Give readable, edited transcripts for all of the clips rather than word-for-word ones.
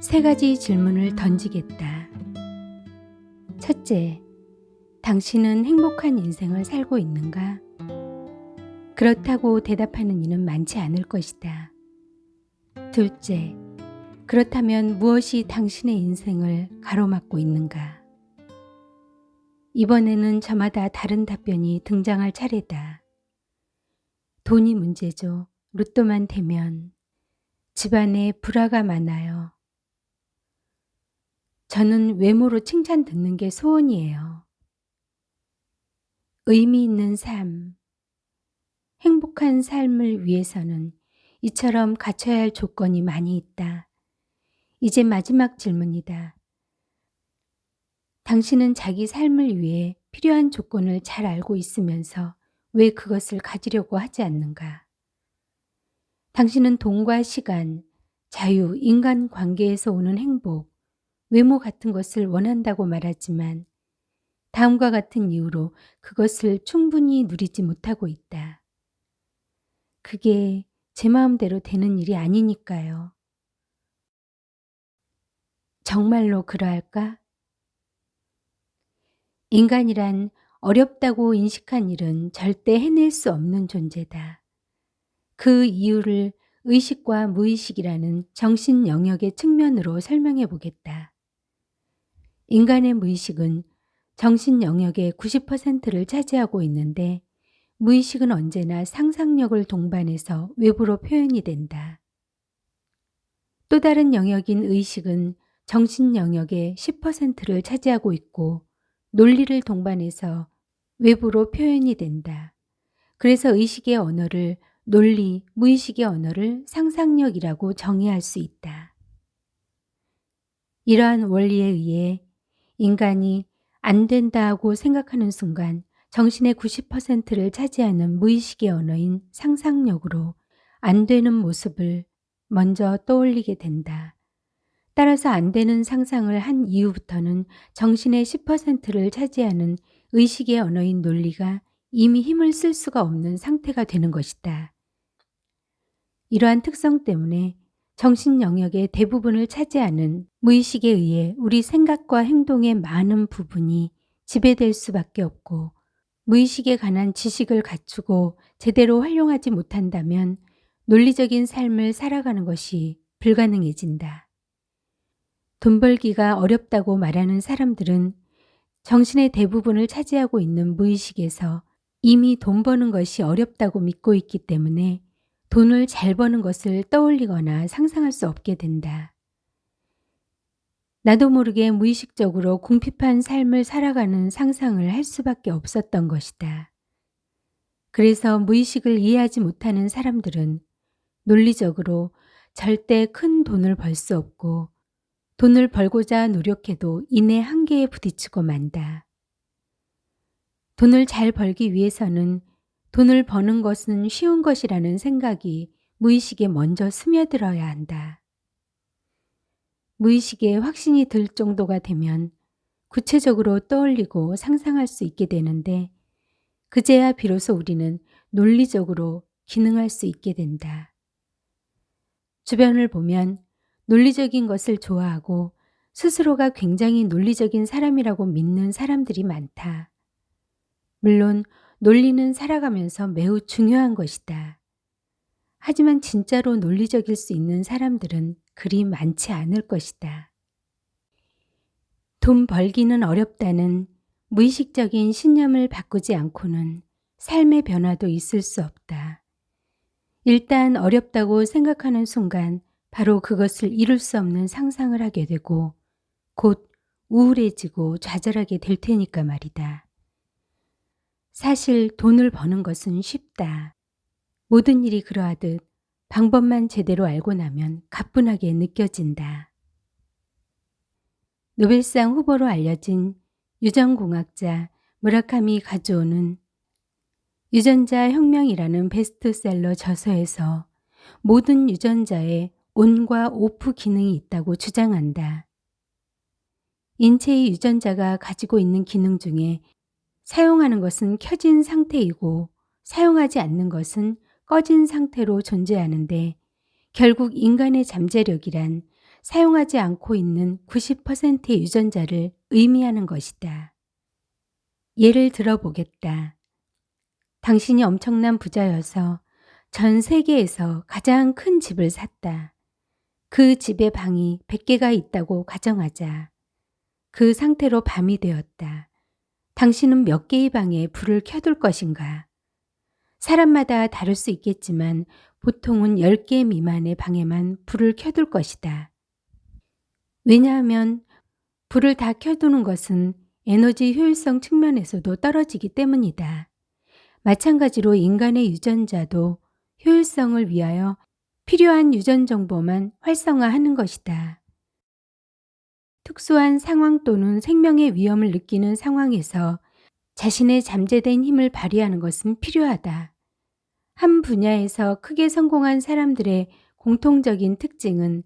세 가지 질문을 던지겠다. 첫째, 당신은 행복한 인생을 살고 있는가? 그렇다고 대답하는 이는 많지 않을 것이다. 둘째, 그렇다면 무엇이 당신의 인생을 가로막고 있는가? 이번에는 저마다 다른 답변이 등장할 차례다. 돈이 문제죠. 로또만 되면. 집안에 불화가 많아요. 저는 외모로 칭찬 듣는 게 소원이에요. 의미 있는 삶, 행복한 삶을 위해서는 이처럼 갖춰야 할 조건이 많이 있다. 이제 마지막 질문이다. 당신은 자기 삶을 위해 필요한 조건을 잘 알고 있으면서 왜 그것을 가지려고 하지 않는가? 당신은 돈과 시간, 자유, 인간 관계에서 오는 행복, 외모 같은 것을 원한다고 말하지만 다음과 같은 이유로 그것을 충분히 누리지 못하고 있다. 그게 제 마음대로 되는 일이 아니니까요. 정말로 그러할까? 인간이란 어렵다고 인식한 일은 절대 해낼 수 없는 존재다. 그 이유를 의식과 무의식이라는 정신 영역의 측면으로 설명해 보겠다. 인간의 무의식은 정신 영역의 90%를 차지하고 있는데 무의식은 언제나 상상력을 동반해서 외부로 표현이 된다. 또 다른 영역인 의식은 정신 영역의 10%를 차지하고 있고 논리를 동반해서 외부로 표현이 된다. 그래서 의식의 언어를 논리, 무의식의 언어를 상상력이라고 정의할 수 있다. 이러한 원리에 의해 인간이 안 된다고 생각하는 순간 정신의 90%를 차지하는 무의식의 언어인 상상력으로 안 되는 모습을 먼저 떠올리게 된다. 따라서 안 되는 상상을 한 이후부터는 정신의 10%를 차지하는 의식의 언어인 논리가 이미 힘을 쓸 수가 없는 상태가 되는 것이다. 이러한 특성 때문에 정신 영역의 대부분을 차지하는 무의식에 의해 우리 생각과 행동의 많은 부분이 지배될 수밖에 없고 무의식에 관한 지식을 갖추고 제대로 활용하지 못한다면 논리적인 삶을 살아가는 것이 불가능해진다. 돈 벌기가 어렵다고 말하는 사람들은 정신의 대부분을 차지하고 있는 무의식에서 이미 돈 버는 것이 어렵다고 믿고 있기 때문에 돈을 잘 버는 것을 떠올리거나 상상할 수 없게 된다. 나도 모르게 무의식적으로 궁핍한 삶을 살아가는 상상을 할 수밖에 없었던 것이다. 그래서 무의식을 이해하지 못하는 사람들은 논리적으로 절대 큰 돈을 벌 수 없고 돈을 벌고자 노력해도 인의 한계에 부딪히고 만다. 돈을 잘 벌기 위해서는 돈을 버는 것은 쉬운 것이라는 생각이 무의식에 먼저 스며들어야 한다. 무의식에 확신이 들 정도가 되면 구체적으로 떠올리고 상상할 수 있게 되는데 그제야 비로소 우리는 논리적으로 기능할 수 있게 된다. 주변을 보면 논리적인 것을 좋아하고 스스로가 굉장히 논리적인 사람이라고 믿는 사람들이 많다. 물론 논리는 살아가면서 매우 중요한 것이다. 하지만 진짜로 논리적일 수 있는 사람들은 그리 많지 않을 것이다. 돈 벌기는 어렵다는 무의식적인 신념을 바꾸지 않고는 삶의 변화도 있을 수 없다. 일단 어렵다고 생각하는 순간 바로 그것을 이룰 수 없는 상상을 하게 되고 곧 우울해지고 좌절하게 될 테니까 말이다. 사실 돈을 버는 것은 쉽다. 모든 일이 그러하듯 방법만 제대로 알고 나면 가뿐하게 느껴진다. 노벨상 후보로 알려진 유전공학자 무라카미 가즈오는 유전자 혁명이라는 베스트셀러 저서에서 모든 유전자에 온과 오프 기능이 있다고 주장한다. 인체의 유전자가 가지고 있는 기능 중에 사용하는 것은 켜진 상태이고 사용하지 않는 것은 꺼진 상태로 존재하는데 결국 인간의 잠재력이란 사용하지 않고 있는 90%의 유전자를 의미하는 것이다. 예를 들어보겠다. 당신이 엄청난 부자여서 전 세계에서 가장 큰 집을 샀다. 그 집에 방이 100개가 있다고 가정하자. 그 상태로 밤이 되었다. 당신은 몇 개의 방에 불을 켜둘 것인가? 사람마다 다를 수 있겠지만 보통은 10개 미만의 방에만 불을 켜둘 것이다. 왜냐하면 불을 다 켜두는 것은 에너지 효율성 측면에서도 떨어지기 때문이다. 마찬가지로 인간의 유전자도 효율성을 위하여 필요한 유전 정보만 활성화하는 것이다. 특수한 상황 또는 생명의 위험을 느끼는 상황에서 자신의 잠재된 힘을 발휘하는 것은 필요하다. 한 분야에서 크게 성공한 사람들의 공통적인 특징은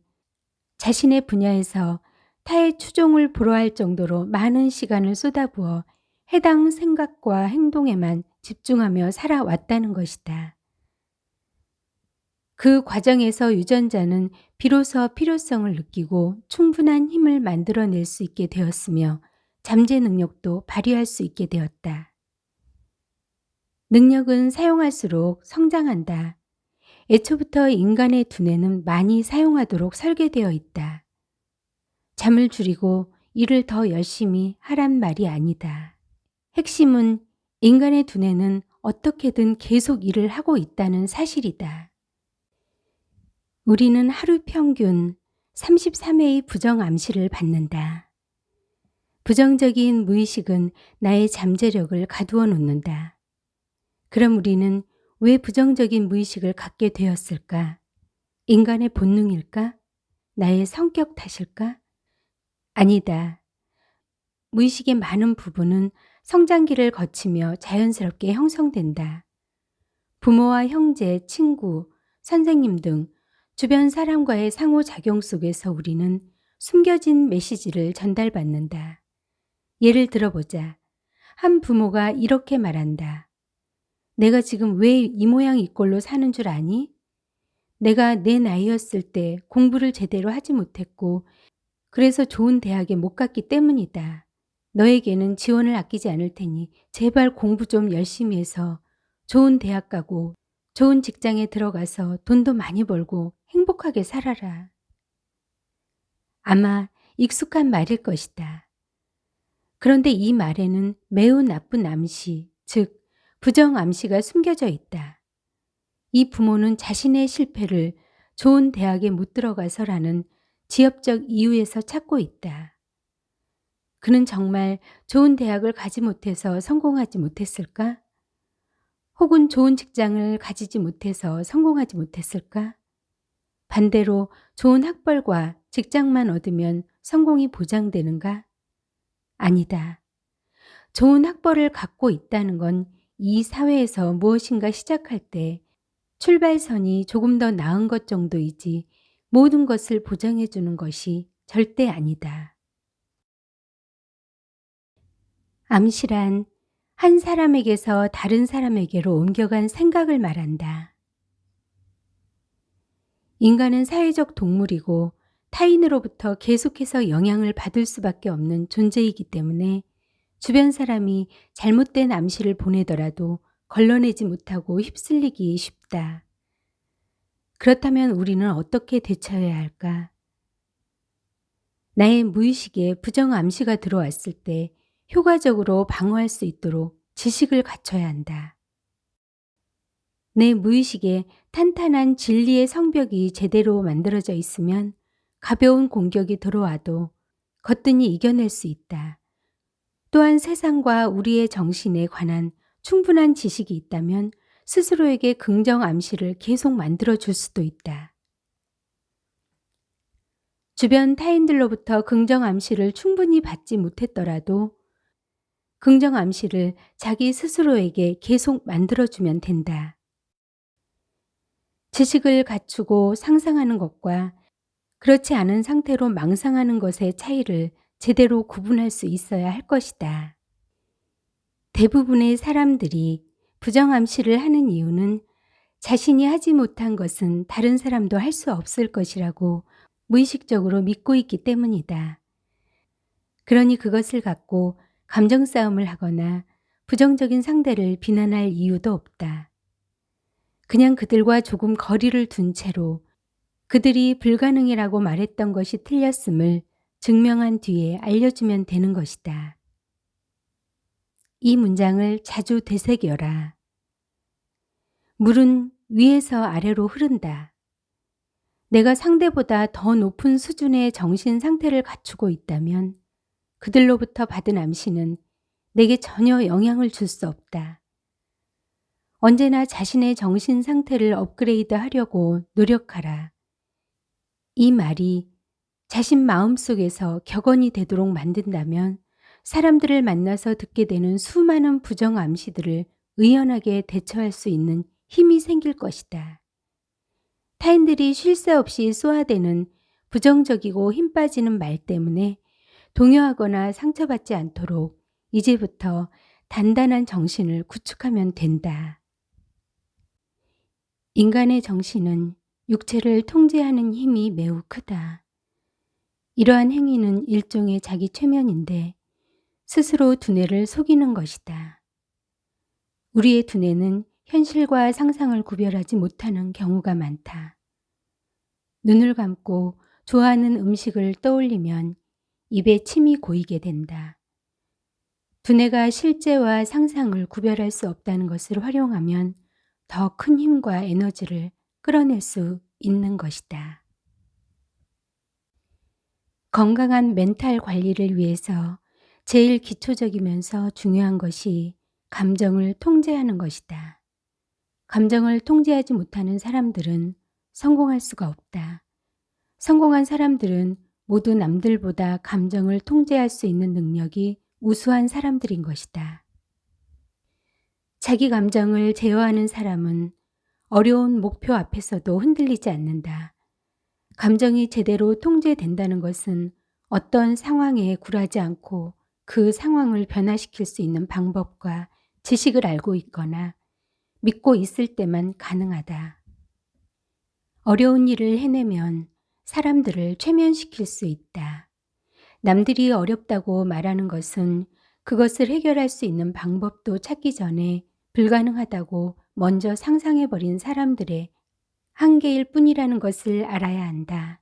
자신의 분야에서 타의 추종을 불허할 정도로 많은 시간을 쏟아부어 해당 생각과 행동에만 집중하며 살아왔다는 것이다. 그 과정에서 유전자는 비로소 필요성을 느끼고 충분한 힘을 만들어낼 수 있게 되었으며 잠재 능력도 발휘할 수 있게 되었다. 능력은 사용할수록 성장한다. 애초부터 인간의 두뇌는 많이 사용하도록 설계되어 있다. 잠을 줄이고 일을 더 열심히 하란 말이 아니다. 핵심은 인간의 두뇌는 어떻게든 계속 일을 하고 있다는 사실이다. 우리는 하루 평균 33회의 부정 암시를 받는다. 부정적인 무의식은 나의 잠재력을 가두어 놓는다. 그럼 우리는 왜 부정적인 무의식을 갖게 되었을까? 인간의 본능일까? 나의 성격 탓일까? 아니다. 무의식의 많은 부분은 성장기를 거치며 자연스럽게 형성된다. 부모와 형제, 친구, 선생님 등 주변 사람과의 상호작용 속에서 우리는 숨겨진 메시지를 전달받는다. 예를 들어보자. 한 부모가 이렇게 말한다. 내가 지금 왜 이 모양 이 꼴로 사는 줄 아니? 내가 내 나이였을 때 공부를 제대로 하지 못했고 그래서 좋은 대학에 못 갔기 때문이다. 너에게는 지원을 아끼지 않을 테니 제발 공부 좀 열심히 해서 좋은 대학 가고 좋은 직장에 들어가서 돈도 많이 벌고 행복하게 살아라. 아마 익숙한 말일 것이다. 그런데 이 말에는 매우 나쁜 암시, 즉 부정 암시가 숨겨져 있다. 이 부모는 자신의 실패를 좋은 대학에 못 들어가서라는 지엽적 이유에서 찾고 있다. 그는 정말 좋은 대학을 가지 못해서 성공하지 못했을까? 혹은 좋은 직장을 가지지 못해서 성공하지 못했을까? 반대로 좋은 학벌과 직장만 얻으면 성공이 보장되는가? 아니다. 좋은 학벌을 갖고 있다는 건 이 사회에서 무엇인가 시작할 때 출발선이 조금 더 나은 것 정도이지 모든 것을 보장해 주는 것이 절대 아니다. 암시란 한 사람에게서 다른 사람에게로 옮겨간 생각을 말한다. 인간은 사회적 동물이고 타인으로부터 계속해서 영향을 받을 수밖에 없는 존재이기 때문에 주변 사람이 잘못된 암시를 보내더라도 걸러내지 못하고 휩쓸리기 쉽다. 그렇다면 우리는 어떻게 대처해야 할까? 나의 무의식에 부정 암시가 들어왔을 때 효과적으로 방어할 수 있도록 지식을 갖춰야 한다. 내 무의식에 탄탄한 진리의 성벽이 제대로 만들어져 있으면 가벼운 공격이 들어와도 거뜬히 이겨낼 수 있다. 또한 세상과 우리의 정신에 관한 충분한 지식이 있다면 스스로에게 긍정 암시를 계속 만들어 줄 수도 있다. 주변 타인들로부터 긍정 암시를 충분히 받지 못했더라도 긍정 암시를 자기 스스로에게 계속 만들어주면 된다. 지식을 갖추고 상상하는 것과 그렇지 않은 상태로 망상하는 것의 차이를 제대로 구분할 수 있어야 할 것이다. 대부분의 사람들이 부정 암시를 하는 이유는 자신이 하지 못한 것은 다른 사람도 할 수 없을 것이라고 무의식적으로 믿고 있기 때문이다. 그러니 그것을 갖고 감정 싸움을 하거나 부정적인 상대를 비난할 이유도 없다. 그냥 그들과 조금 거리를 둔 채로 그들이 불가능이라고 말했던 것이 틀렸음을 증명한 뒤에 알려주면 되는 것이다. 이 문장을 자주 되새겨라. 물은 위에서 아래로 흐른다. 내가 상대보다 더 높은 수준의 정신 상태를 갖추고 있다면 그들로부터 받은 암시는 내게 전혀 영향을 줄 수 없다. 언제나 자신의 정신 상태를 업그레이드 하려고 노력하라. 이 말이 자신 마음속에서 격언이 되도록 만든다면 사람들을 만나서 듣게 되는 수많은 부정 암시들을 의연하게 대처할 수 있는 힘이 생길 것이다. 타인들이 쉴 새 없이 쏘아대는 부정적이고 힘 빠지는 말 때문에 동요하거나 상처받지 않도록 이제부터 단단한 정신을 구축하면 된다. 인간의 정신은 육체를 통제하는 힘이 매우 크다. 이러한 행위는 일종의 자기 최면인데 스스로 두뇌를 속이는 것이다. 우리의 두뇌는 현실과 상상을 구별하지 못하는 경우가 많다. 눈을 감고 좋아하는 음식을 떠올리면 입에 침이 고이게 된다. 두뇌가 실제와 상상을 구별할 수 없다는 것을 활용하면 더 큰 힘과 에너지를 끌어낼 수 있는 것이다. 건강한 멘탈 관리를 위해서 제일 기초적이면서 중요한 것이 감정을 통제하는 것이다. 감정을 통제하지 못하는 사람들은 성공할 수가 없다. 성공한 사람들은 모두 남들보다 감정을 통제할 수 있는 능력이 우수한 사람들인 것이다. 자기 감정을 제어하는 사람은 어려운 목표 앞에서도 흔들리지 않는다. 감정이 제대로 통제된다는 것은 어떤 상황에 굴하지 않고 그 상황을 변화시킬 수 있는 방법과 지식을 알고 있거나 믿고 있을 때만 가능하다. 어려운 일을 해내면 사람들을 최면시킬 수 있다. 남들이 어렵다고 말하는 것은 그것을 해결할 수 있는 방법도 찾기 전에 불가능하다고 먼저 상상해버린 사람들의 한계일 뿐이라는 것을 알아야 한다.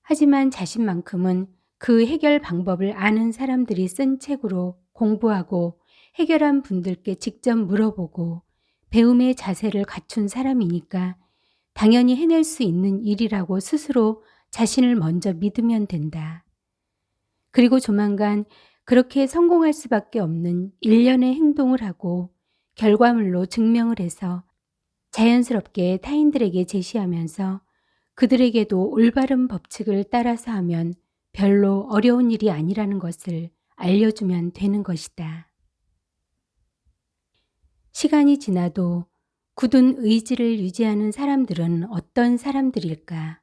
하지만 자신만큼은 그 해결 방법을 아는 사람들이 쓴 책으로 공부하고 해결한 분들께 직접 물어보고 배움의 자세를 갖춘 사람이니까 당연히 해낼 수 있는 일이라고 스스로 자신을 먼저 믿으면 된다. 그리고 조만간 그렇게 성공할 수밖에 없는 일련의 행동을 하고 결과물로 증명을 해서 자연스럽게 타인들에게 제시하면서 그들에게도 올바른 법칙을 따라서 하면 별로 어려운 일이 아니라는 것을 알려주면 되는 것이다. 시간이 지나도 굳은 의지를 유지하는 사람들은 어떤 사람들일까?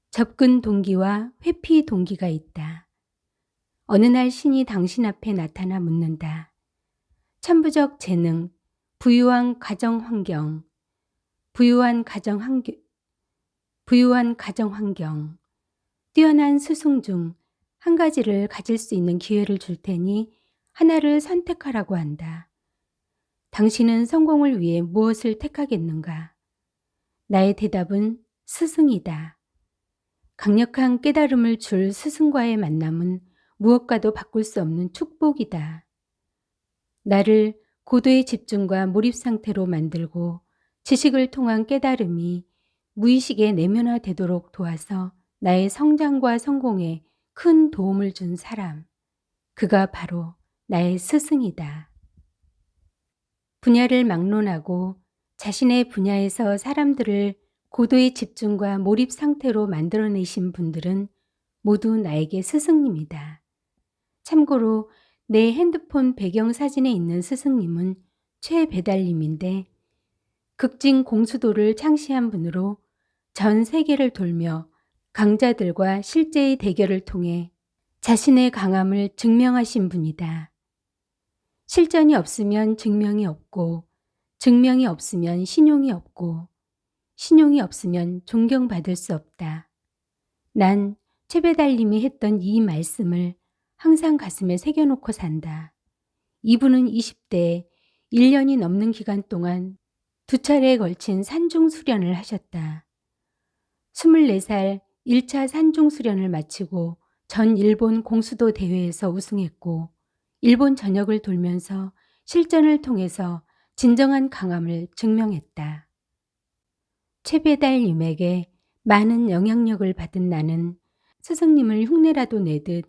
접근 동기와 회피 동기가 있다. 어느 날 신이 당신 앞에 나타나 묻는다. 천부적 재능, 부유한 가정 환경, 부유한 가정 환경, 뛰어난 스승 중 한 가지를 가질 수 있는 기회를 줄 테니 하나를 선택하라고 한다. 당신은 성공을 위해 무엇을 택하겠는가? 나의 대답은 스승이다. 강력한 깨달음을 줄 스승과의 만남은 무엇과도 바꿀 수 없는 축복이다. 나를 고도의 집중과 몰입 상태로 만들고 지식을 통한 깨달음이 무의식에 내면화되도록 도와서 나의 성장과 성공에 큰 도움을 준 사람, 그가 바로 나의 스승이다. 분야를 막론하고 자신의 분야에서 사람들을 고도의 집중과 몰입 상태로 만들어내신 분들은 모두 나에게 스승님이다. 참고로 내 핸드폰 배경사진에 있는 스승님은 최배달님인데 극진 공수도를 창시한 분으로 전 세계를 돌며 강자들과 실제의 대결을 통해 자신의 강함을 증명하신 분이다. 실전이 없으면 증명이 없고, 증명이 없으면 신용이 없고, 신용이 없으면 존경받을 수 없다. 난 최배달님이 했던 이 말씀을 항상 가슴에 새겨놓고 산다. 이분은 20대에 1년이 넘는 기간 동안 2차례에 걸친 산중 수련을 하셨다. 24살 1차 산중 수련을 마치고 전 일본 공수도 대회에서 우승했고 일본 전역을 돌면서 실전을 통해서 진정한 강함을 증명했다. 최배달님에게 많은 영향력을 받은 나는 스승님을 흉내라도 내듯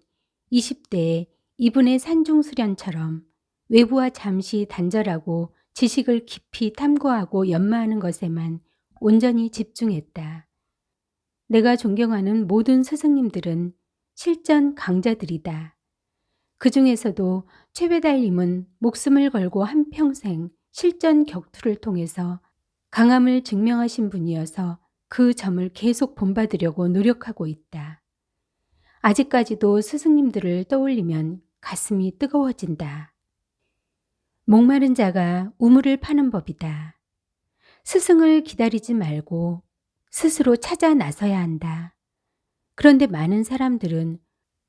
20대에 이분의 산중 수련처럼 외부와 잠시 단절하고 지식을 깊이 탐구하고 연마하는 것에만 온전히 집중했다. 내가 존경하는 모든 스승님들은 실전 강자들이다. 그 중에서도 최배달님은 목숨을 걸고 한평생 실전 격투를 통해서 강함을 증명하신 분이어서 그 점을 계속 본받으려고 노력하고 있다. 아직까지도 스승님들을 떠올리면 가슴이 뜨거워진다. 목마른 자가 우물을 파는 법이다. 스승을 기다리지 말고 스스로 찾아 나서야 한다. 그런데 많은 사람들은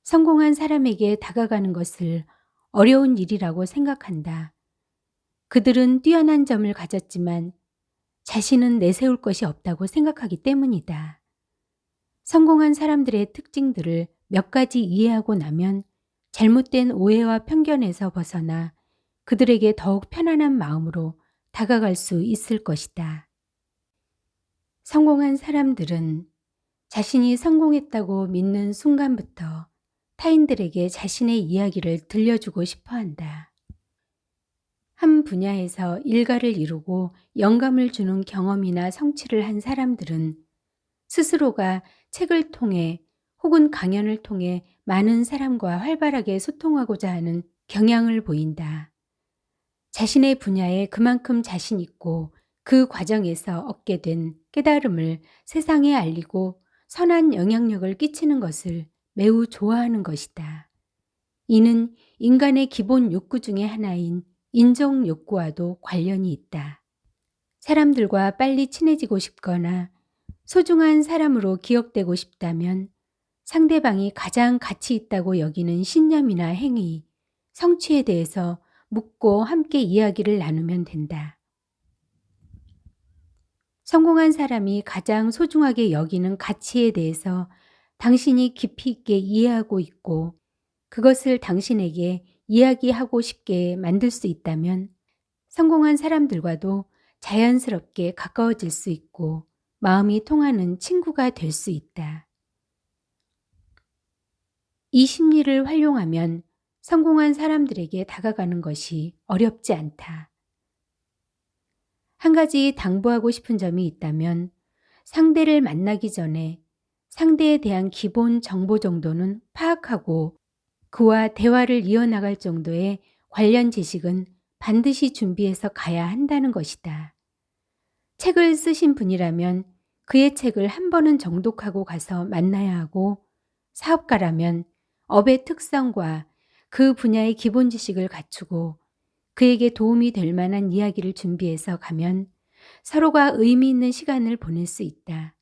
성공한 사람에게 다가가는 것을 어려운 일이라고 생각한다. 그들은 뛰어난 점을 가졌지만 자신은 내세울 것이 없다고 생각하기 때문이다. 성공한 사람들의 특징들을 몇 가지 이해하고 나면 잘못된 오해와 편견에서 벗어나 그들에게 더욱 편안한 마음으로 다가갈 수 있을 것이다. 성공한 사람들은 자신이 성공했다고 믿는 순간부터 타인들에게 자신의 이야기를 들려주고 싶어 한다. 한 분야에서 일가를 이루고 영감을 주는 경험이나 성취를 한 사람들은 스스로가 책을 통해 혹은 강연을 통해 많은 사람과 활발하게 소통하고자 하는 경향을 보인다. 자신의 분야에 그만큼 자신 있고 그 과정에서 얻게 된 깨달음을 세상에 알리고 선한 영향력을 끼치는 것을 매우 좋아하는 것이다. 이는 인간의 기본 욕구 중의 하나인 인정 욕구와도 관련이 있다. 사람들과 빨리 친해지고 싶거나 소중한 사람으로 기억되고 싶다면 상대방이 가장 가치 있다고 여기는 신념이나 행위, 성취에 대해서 묻고 함께 이야기를 나누면 된다. 성공한 사람이 가장 소중하게 여기는 가치에 대해서 당신이 깊이 있게 이해하고 있고 그것을 당신에게 이야기하고 싶게 만들 수 있다면 성공한 사람들과도 자연스럽게 가까워질 수 있고 마음이 통하는 친구가 될 수 있다. 이 심리를 활용하면 성공한 사람들에게 다가가는 것이 어렵지 않다. 한 가지 당부하고 싶은 점이 있다면 상대를 만나기 전에 상대에 대한 기본 정보 정도는 파악하고 그와 대화를 이어나갈 정도의 관련 지식은 반드시 준비해서 가야 한다는 것이다. 책을 쓰신 분이라면 그의 책을 한 번은 정독하고 가서 만나야 하고 사업가라면 업의 특성과 그 분야의 기본 지식을 갖추고 그에게 도움이 될 만한 이야기를 준비해서 가면 서로가 의미 있는 시간을 보낼 수 있다.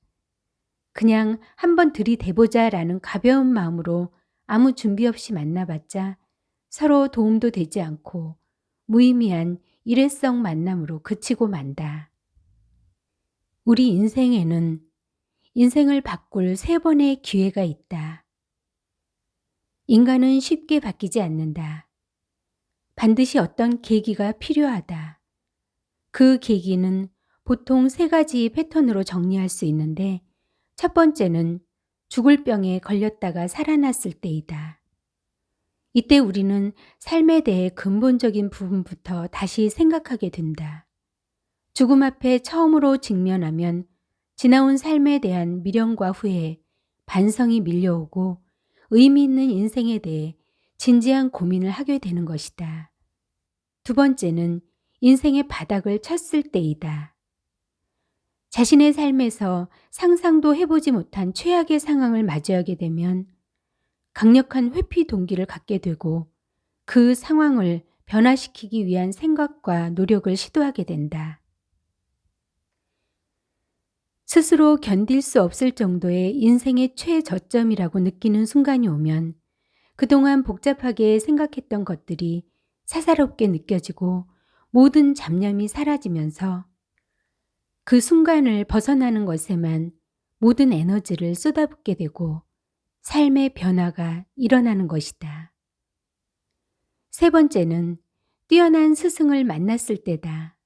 그냥 한번 들이대보자 라는 가벼운 마음으로 아무 준비 없이 만나봤자 서로 도움도 되지 않고 무의미한 일회성 만남으로 그치고 만다. 우리 인생에는 인생을 바꿀 3번의 기회가 있다. 인간은 쉽게 바뀌지 않는다. 반드시 어떤 계기가 필요하다. 그 계기는 보통 3가지 패턴으로 정리할 수 있는데 첫 번째는 죽을 병에 걸렸다가 살아났을 때이다. 이때 우리는 삶에 대해 근본적인 부분부터 다시 생각하게 된다. 죽음 앞에 처음으로 직면하면 지나온 삶에 대한 미련과 후회, 반성이 밀려오고 의미 있는 인생에 대해 진지한 고민을 하게 되는 것이다. 두 번째는 인생의 바닥을 쳤을 때이다. 자신의 삶에서 상상도 해보지 못한 최악의 상황을 마주하게 되면 강력한 회피 동기를 갖게 되고 그 상황을 변화시키기 위한 생각과 노력을 시도하게 된다. 스스로 견딜 수 없을 정도의 인생의 최저점이라고 느끼는 순간이 오면 그동안 복잡하게 생각했던 것들이 사사롭게 느껴지고 모든 잡념이 사라지면서 그 순간을 벗어나는 것에만 모든 에너지를 쏟아붓게 되고 삶의 변화가 일어나는 것이다. 세 번째는 뛰어난 스승을 만났을 때다.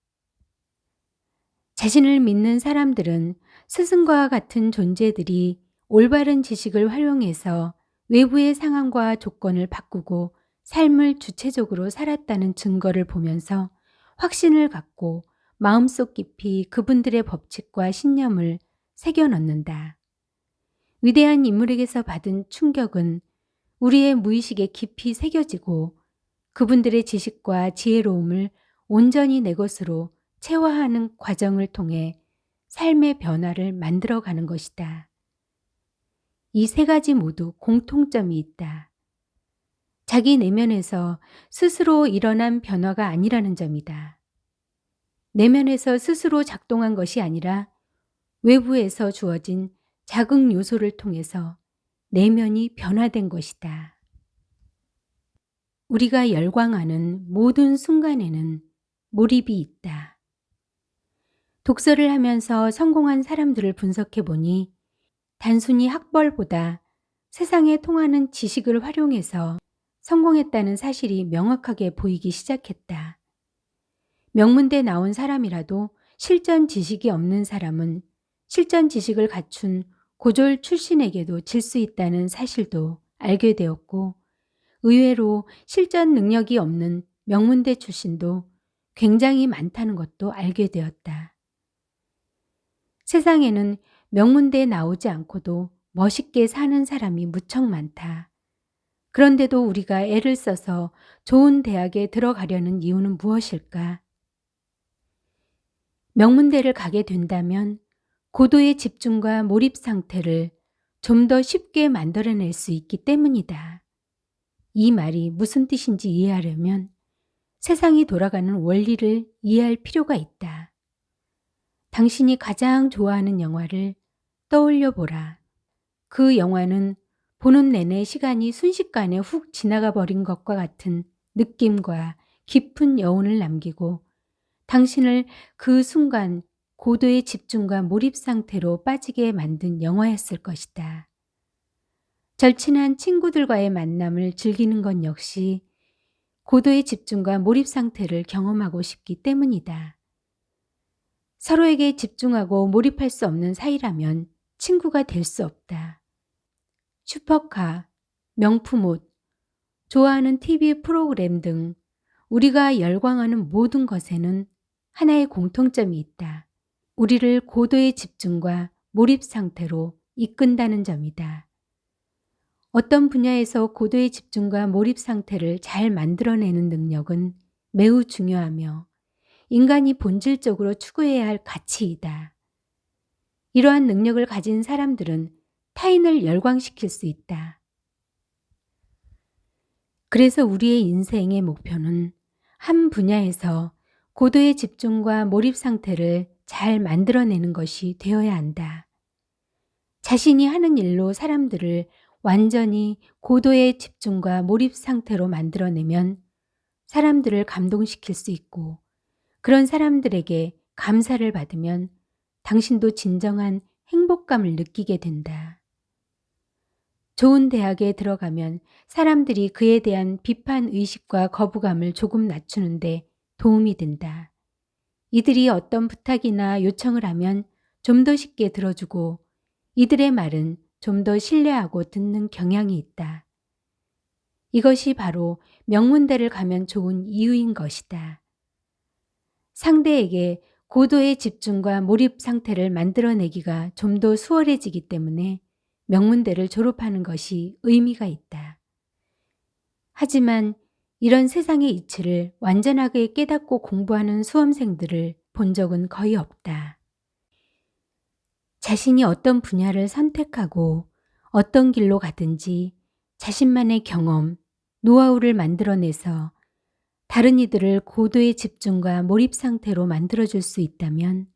자신을 믿는 사람들은 스승과 같은 존재들이 올바른 지식을 활용해서 외부의 상황과 조건을 바꾸고 삶을 주체적으로 살았다는 증거를 보면서 확신을 갖고 마음속 깊이 그분들의 법칙과 신념을 새겨 넣는다. 위대한 인물에게서 받은 충격은 우리의 무의식에 깊이 새겨지고 그분들의 지식과 지혜로움을 온전히 내 것으로 체화하는 과정을 통해 삶의 변화를 만들어가는 것이다. 이 세 가지 모두 공통점이 있다. 자기 내면에서 스스로 일어난 변화가 아니라는 점이다. 내면에서 스스로 작동한 것이 아니라 외부에서 주어진 자극 요소를 통해서 내면이 변화된 것이다. 우리가 열광하는 모든 순간에는 몰입이 있다. 독서를 하면서 성공한 사람들을 분석해 보니 단순히 학벌보다 세상에 통하는 지식을 활용해서 성공했다는 사실이 명확하게 보이기 시작했다. 명문대 나온 사람이라도 실전 지식이 없는 사람은 실전 지식을 갖춘 고졸 출신에게도 질 수 있다는 사실도 알게 되었고, 의외로 실전 능력이 없는 명문대 출신도 굉장히 많다는 것도 알게 되었다. 세상에는 명문대에 나오지 않고도 멋있게 사는 사람이 무척 많다. 그런데도 우리가 애를 써서 좋은 대학에 들어가려는 이유는 무엇일까? 명문대를 가게 된다면 고도의 집중과 몰입 상태를 좀 더 쉽게 만들어낼 수 있기 때문이다. 이 말이 무슨 뜻인지 이해하려면 세상이 돌아가는 원리를 이해할 필요가 있다. 당신이 가장 좋아하는 영화를 떠올려 보라. 그 영화는 보는 내내 시간이 순식간에 훅 지나가 버린 것과 같은 느낌과 깊은 여운을 남기고 당신을 그 순간 고도의 집중과 몰입 상태로 빠지게 만든 영화였을 것이다. 절친한 친구들과의 만남을 즐기는 것 역시 고도의 집중과 몰입 상태를 경험하고 싶기 때문이다. 서로에게 집중하고 몰입할 수 없는 사이라면 친구가 될 수 없다. 슈퍼카, 명품 옷, 좋아하는 TV 프로그램 등 우리가 열광하는 모든 것에는 하나의 공통점이 있다. 우리를 고도의 집중과 몰입 상태로 이끈다는 점이다. 어떤 분야에서 고도의 집중과 몰입 상태를 잘 만들어내는 능력은 매우 중요하며 인간이 본질적으로 추구해야 할 가치이다. 이러한 능력을 가진 사람들은 타인을 열광시킬 수 있다. 그래서 우리의 인생의 목표는 한 분야에서 고도의 집중과 몰입 상태를 잘 만들어내는 것이 되어야 한다. 자신이 하는 일로 사람들을 완전히 고도의 집중과 몰입 상태로 만들어내면 사람들을 감동시킬 수 있고 그런 사람들에게 감사를 받으면 당신도 진정한 행복감을 느끼게 된다. 좋은 대학에 들어가면 사람들이 그에 대한 비판 의식과 거부감을 조금 낮추는데 도움이 된다. 이들이 어떤 부탁이나 요청을 하면 좀 더 쉽게 들어주고 이들의 말은 좀 더 신뢰하고 듣는 경향이 있다. 이것이 바로 명문대를 가면 좋은 이유인 것이다. 상대에게 고도의 집중과 몰입 상태를 만들어내기가 좀 더 수월해지기 때문에 명문대를 졸업하는 것이 의미가 있다. 하지만 이런 세상의 이치를 완전하게 깨닫고 공부하는 수험생들을 본 적은 거의 없다. 자신이 어떤 분야를 선택하고 어떤 길로 가든지 자신만의 경험, 노하우를 만들어내서 다른 이들을 고도의 집중과 몰입 상태로 만들어줄 수 있다면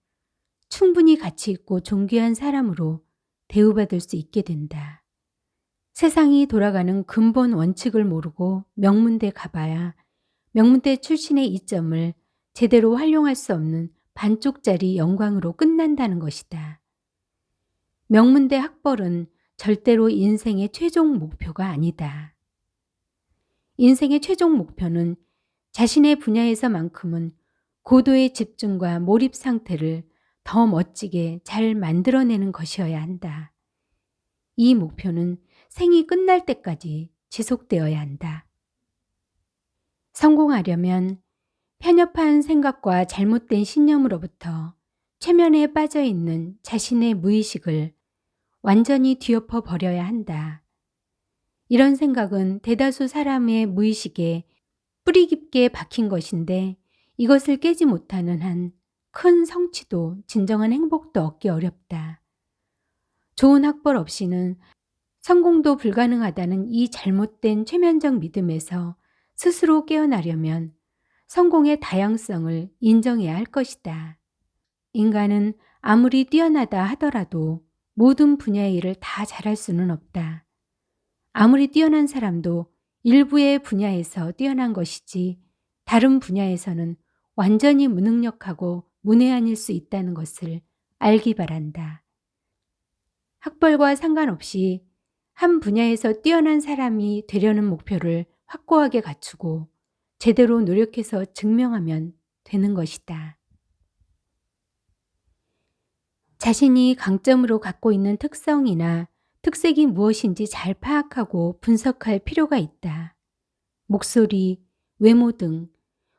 충분히 가치 있고 존귀한 사람으로 대우받을 수 있게 된다. 세상이 돌아가는 근본 원칙을 모르고 명문대 가봐야 명문대 출신의 이점을 제대로 활용할 수 없는 반쪽짜리 영광으로 끝난다는 것이다. 명문대 학벌은 절대로 인생의 최종 목표가 아니다. 인생의 최종 목표는 자신의 분야에서만큼은 고도의 집중과 몰입 상태를 더 멋지게 잘 만들어내는 것이어야 한다. 이 목표는 생이 끝날 때까지 지속되어야 한다. 성공하려면 편협한 생각과 잘못된 신념으로부터 최면에 빠져 있는 자신의 무의식을 완전히 뒤엎어 버려야 한다. 이런 생각은 대다수 사람의 무의식에 뿌리 깊게 박힌 것인데 이것을 깨지 못하는 한 큰 성취도 진정한 행복도 얻기 어렵다. 좋은 학벌 없이는 성공도 불가능하다는 이 잘못된 최면적 믿음에서 스스로 깨어나려면 성공의 다양성을 인정해야 할 것이다. 인간은 아무리 뛰어나다 하더라도 모든 분야의 일을 다 잘할 수는 없다. 아무리 뛰어난 사람도 일부의 분야에서 뛰어난 것이지 다른 분야에서는 완전히 무능력하고 문외한일 수 있다는 것을 알기 바란다. 학벌과 상관없이 한 분야에서 뛰어난 사람이 되려는 목표를 확고하게 갖추고 제대로 노력해서 증명하면 되는 것이다. 자신이 강점으로 갖고 있는 특성이나 특색이 무엇인지 잘 파악하고 분석할 필요가 있다. 목소리, 외모 등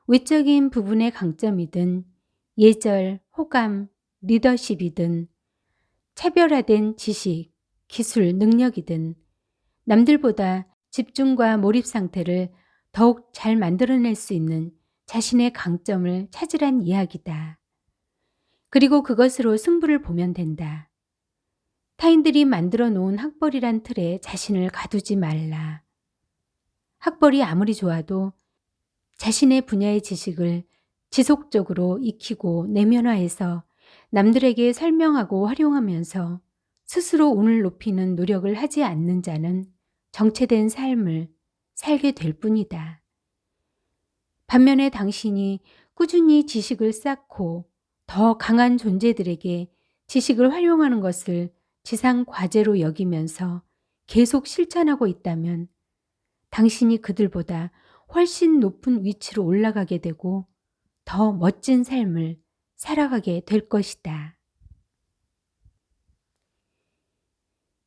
외적인 부분의 강점이든 예절, 호감, 리더십이든 차별화된 지식, 기술, 능력이든 남들보다 집중과 몰입 상태를 더욱 잘 만들어낼 수 있는 자신의 강점을 찾으란 이야기다. 그리고 그것으로 승부를 보면 된다. 타인들이 만들어 놓은 학벌이란 틀에 자신을 가두지 말라. 학벌이 아무리 좋아도 자신의 분야의 지식을 지속적으로 익히고 내면화해서 남들에게 설명하고 활용하면서 스스로 운을 높이는 노력을 하지 않는 자는 정체된 삶을 살게 될 뿐이다. 반면에 당신이 꾸준히 지식을 쌓고 더 강한 존재들에게 지식을 활용하는 것을 지상 과제로 여기면서 계속 실천하고 있다면 당신이 그들보다 훨씬 높은 위치로 올라가게 되고 더 멋진 삶을 살아가게 될 것이다.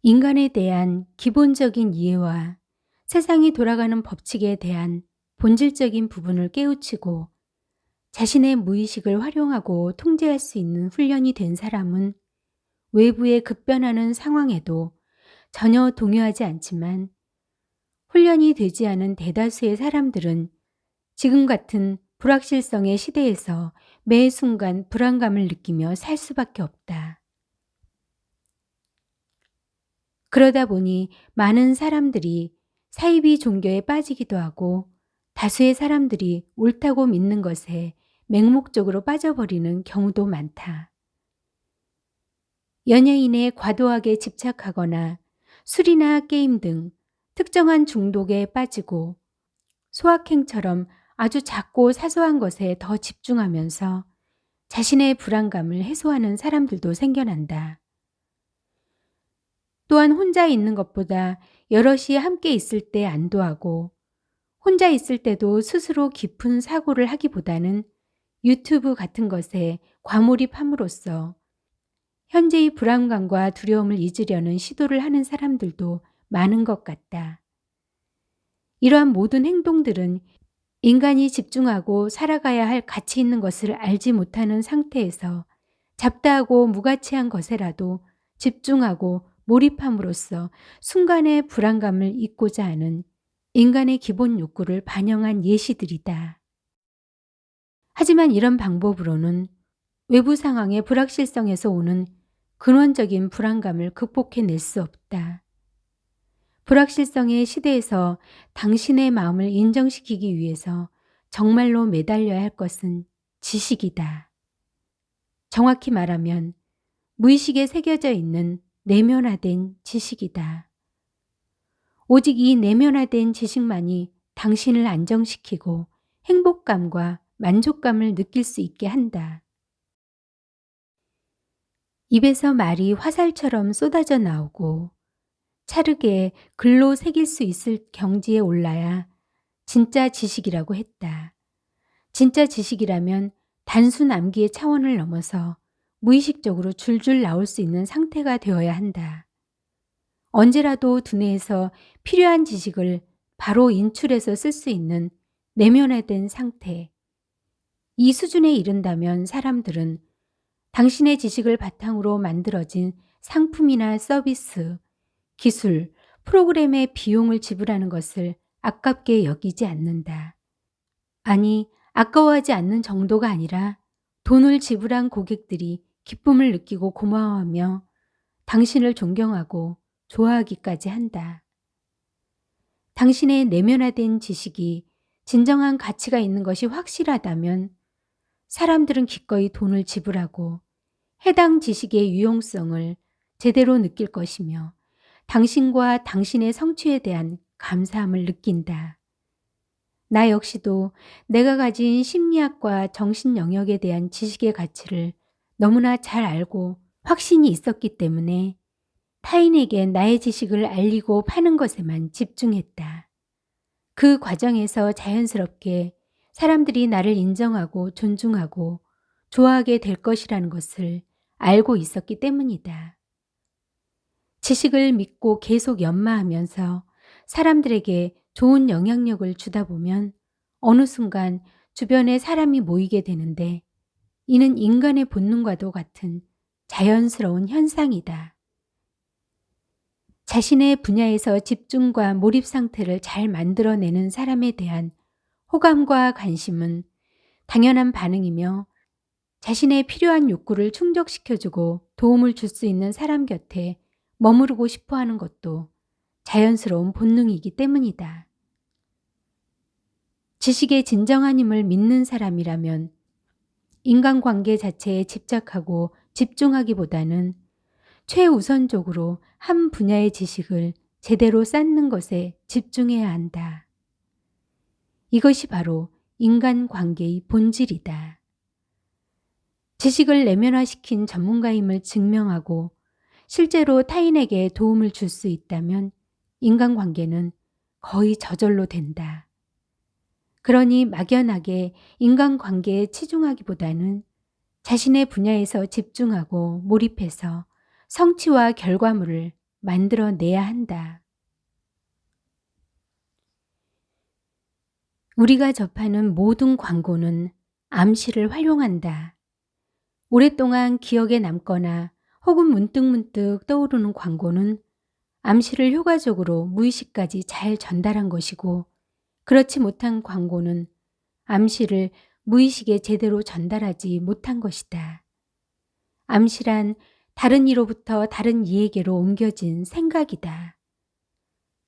인간에 대한 기본적인 이해와 세상이 돌아가는 법칙에 대한 본질적인 부분을 깨우치고 자신의 무의식을 활용하고 통제할 수 있는 훈련이 된 사람은 외부의 급변하는 상황에도 전혀 동요하지 않지만 훈련이 되지 않은 대다수의 사람들은 지금 같은 불확실성의 시대에서 매 순간 불안감을 느끼며 살 수밖에 없다. 그러다 보니 많은 사람들이 사이비 종교에 빠지기도 하고 다수의 사람들이 옳다고 믿는 것에 맹목적으로 빠져버리는 경우도 많다. 연예인에 과도하게 집착하거나 술이나 게임 등 특정한 중독에 빠지고 소확행처럼 아주 작고 사소한 것에 더 집중하면서 자신의 불안감을 해소하는 사람들도 생겨난다. 또한 혼자 있는 것보다 여럿이 함께 있을 때 안도하고 혼자 있을 때도 스스로 깊은 사고를 하기보다는 유튜브 같은 것에 과몰입함으로써 현재의 불안감과 두려움을 잊으려는 시도를 하는 사람들도 많은 것 같다. 이러한 모든 행동들은 인간이 집중하고 살아가야 할 가치 있는 것을 알지 못하는 상태에서 잡다하고 무가치한 것에라도 집중하고 몰입함으로써 순간의 불안감을 잊고자 하는 인간의 기본 욕구를 반영한 예시들이다. 하지만 이런 방법으로는 외부 상황의 불확실성에서 오는 근원적인 불안감을 극복해낼 수 없다. 불확실성의 시대에서 당신의 마음을 인정시키기 위해서 정말로 매달려야 할 것은 지식이다. 정확히 말하면 무의식에 새겨져 있는 내면화된 지식이다. 오직 이 내면화된 지식만이 당신을 안정시키고 행복감과 만족감을 느낄 수 있게 한다. 입에서 말이 화살처럼 쏟아져 나오고 차르게 글로 새길 수 있을 경지에 올라야 진짜 지식이라고 했다. 진짜 지식이라면 단순 암기의 차원을 넘어서 무의식적으로 줄줄 나올 수 있는 상태가 되어야 한다. 언제라도 두뇌에서 필요한 지식을 바로 인출해서 쓸 수 있는 내면화된 상태. 이 수준에 이른다면 사람들은 당신의 지식을 바탕으로 만들어진 상품이나 서비스, 기술, 프로그램의 비용을 지불하는 것을 아깝게 여기지 않는다. 아니, 아까워하지 않는 정도가 아니라 돈을 지불한 고객들이 기쁨을 느끼고 고마워하며 당신을 존경하고 좋아하기까지 한다. 당신의 내면화된 지식이 진정한 가치가 있는 것이 확실하다면 사람들은 기꺼이 돈을 지불하고 해당 지식의 유용성을 제대로 느낄 것이며 당신과 당신의 성취에 대한 감사함을 느낀다. 나 역시도 내가 가진 심리학과 정신 영역에 대한 지식의 가치를 너무나 잘 알고 확신이 있었기 때문에 타인에게 나의 지식을 알리고 파는 것에만 집중했다. 그 과정에서 자연스럽게 사람들이 나를 인정하고 존중하고 좋아하게 될 것이라는 것을 알고 있었기 때문이다. 지식을 믿고 계속 연마하면서 사람들에게 좋은 영향력을 주다 보면 어느 순간 주변에 사람이 모이게 되는데 이는 인간의 본능과도 같은 자연스러운 현상이다. 자신의 분야에서 집중과 몰입 상태를 잘 만들어내는 사람에 대한 호감과 관심은 당연한 반응이며 자신의 필요한 욕구를 충족시켜주고 도움을 줄 수 있는 사람 곁에 머무르고 싶어 하는 것도 자연스러운 본능이기 때문이다. 지식의 진정한 힘을 믿는 사람이라면 인간관계 자체에 집착하고 집중하기보다는 최우선적으로 한 분야의 지식을 제대로 쌓는 것에 집중해야 한다. 이것이 바로 인간관계의 본질이다. 지식을 내면화시킨 전문가임을 증명하고 실제로 타인에게 도움을 줄 수 있다면 인간관계는 거의 저절로 된다. 그러니 막연하게 인간관계에 치중하기보다는 자신의 분야에서 집중하고 몰입해서 성취와 결과물을 만들어내야 한다. 우리가 접하는 모든 광고는 암시를 활용한다. 오랫동안 기억에 남거나 혹은 문득문득 떠오르는 광고는 암시를 효과적으로 무의식까지 잘 전달한 것이고 그렇지 못한 광고는 암시를 무의식에 제대로 전달하지 못한 것이다. 암시란 다른 이로부터 다른 이에게로 옮겨진 생각이다.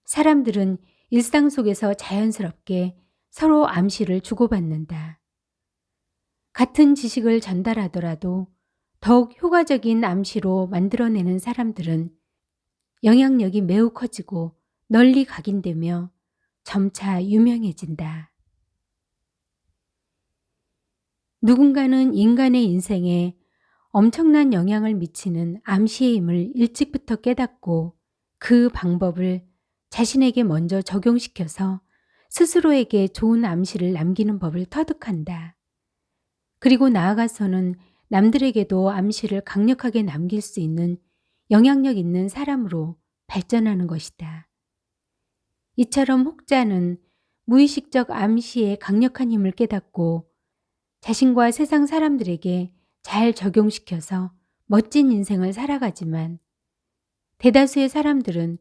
사람들은 일상 속에서 자연스럽게 서로 암시를 주고받는다. 같은 지식을 전달하더라도 더욱 효과적인 암시로 만들어내는 사람들은 영향력이 매우 커지고 널리 각인되며 점차 유명해진다. 누군가는 인간의 인생에 엄청난 영향을 미치는 암시의 힘을 일찍부터 깨닫고 그 방법을 자신에게 먼저 적용시켜서 스스로에게 좋은 암시를 남기는 법을 터득한다. 그리고 나아가서는 남들에게도 암시를 강력하게 남길 수 있는 영향력 있는 사람으로 발전하는 것이다. 이처럼 혹자는 무의식적 암시의 강력한 힘을 깨닫고 자신과 세상 사람들에게 잘 적용시켜서 멋진 인생을 살아가지만 대다수의 사람들은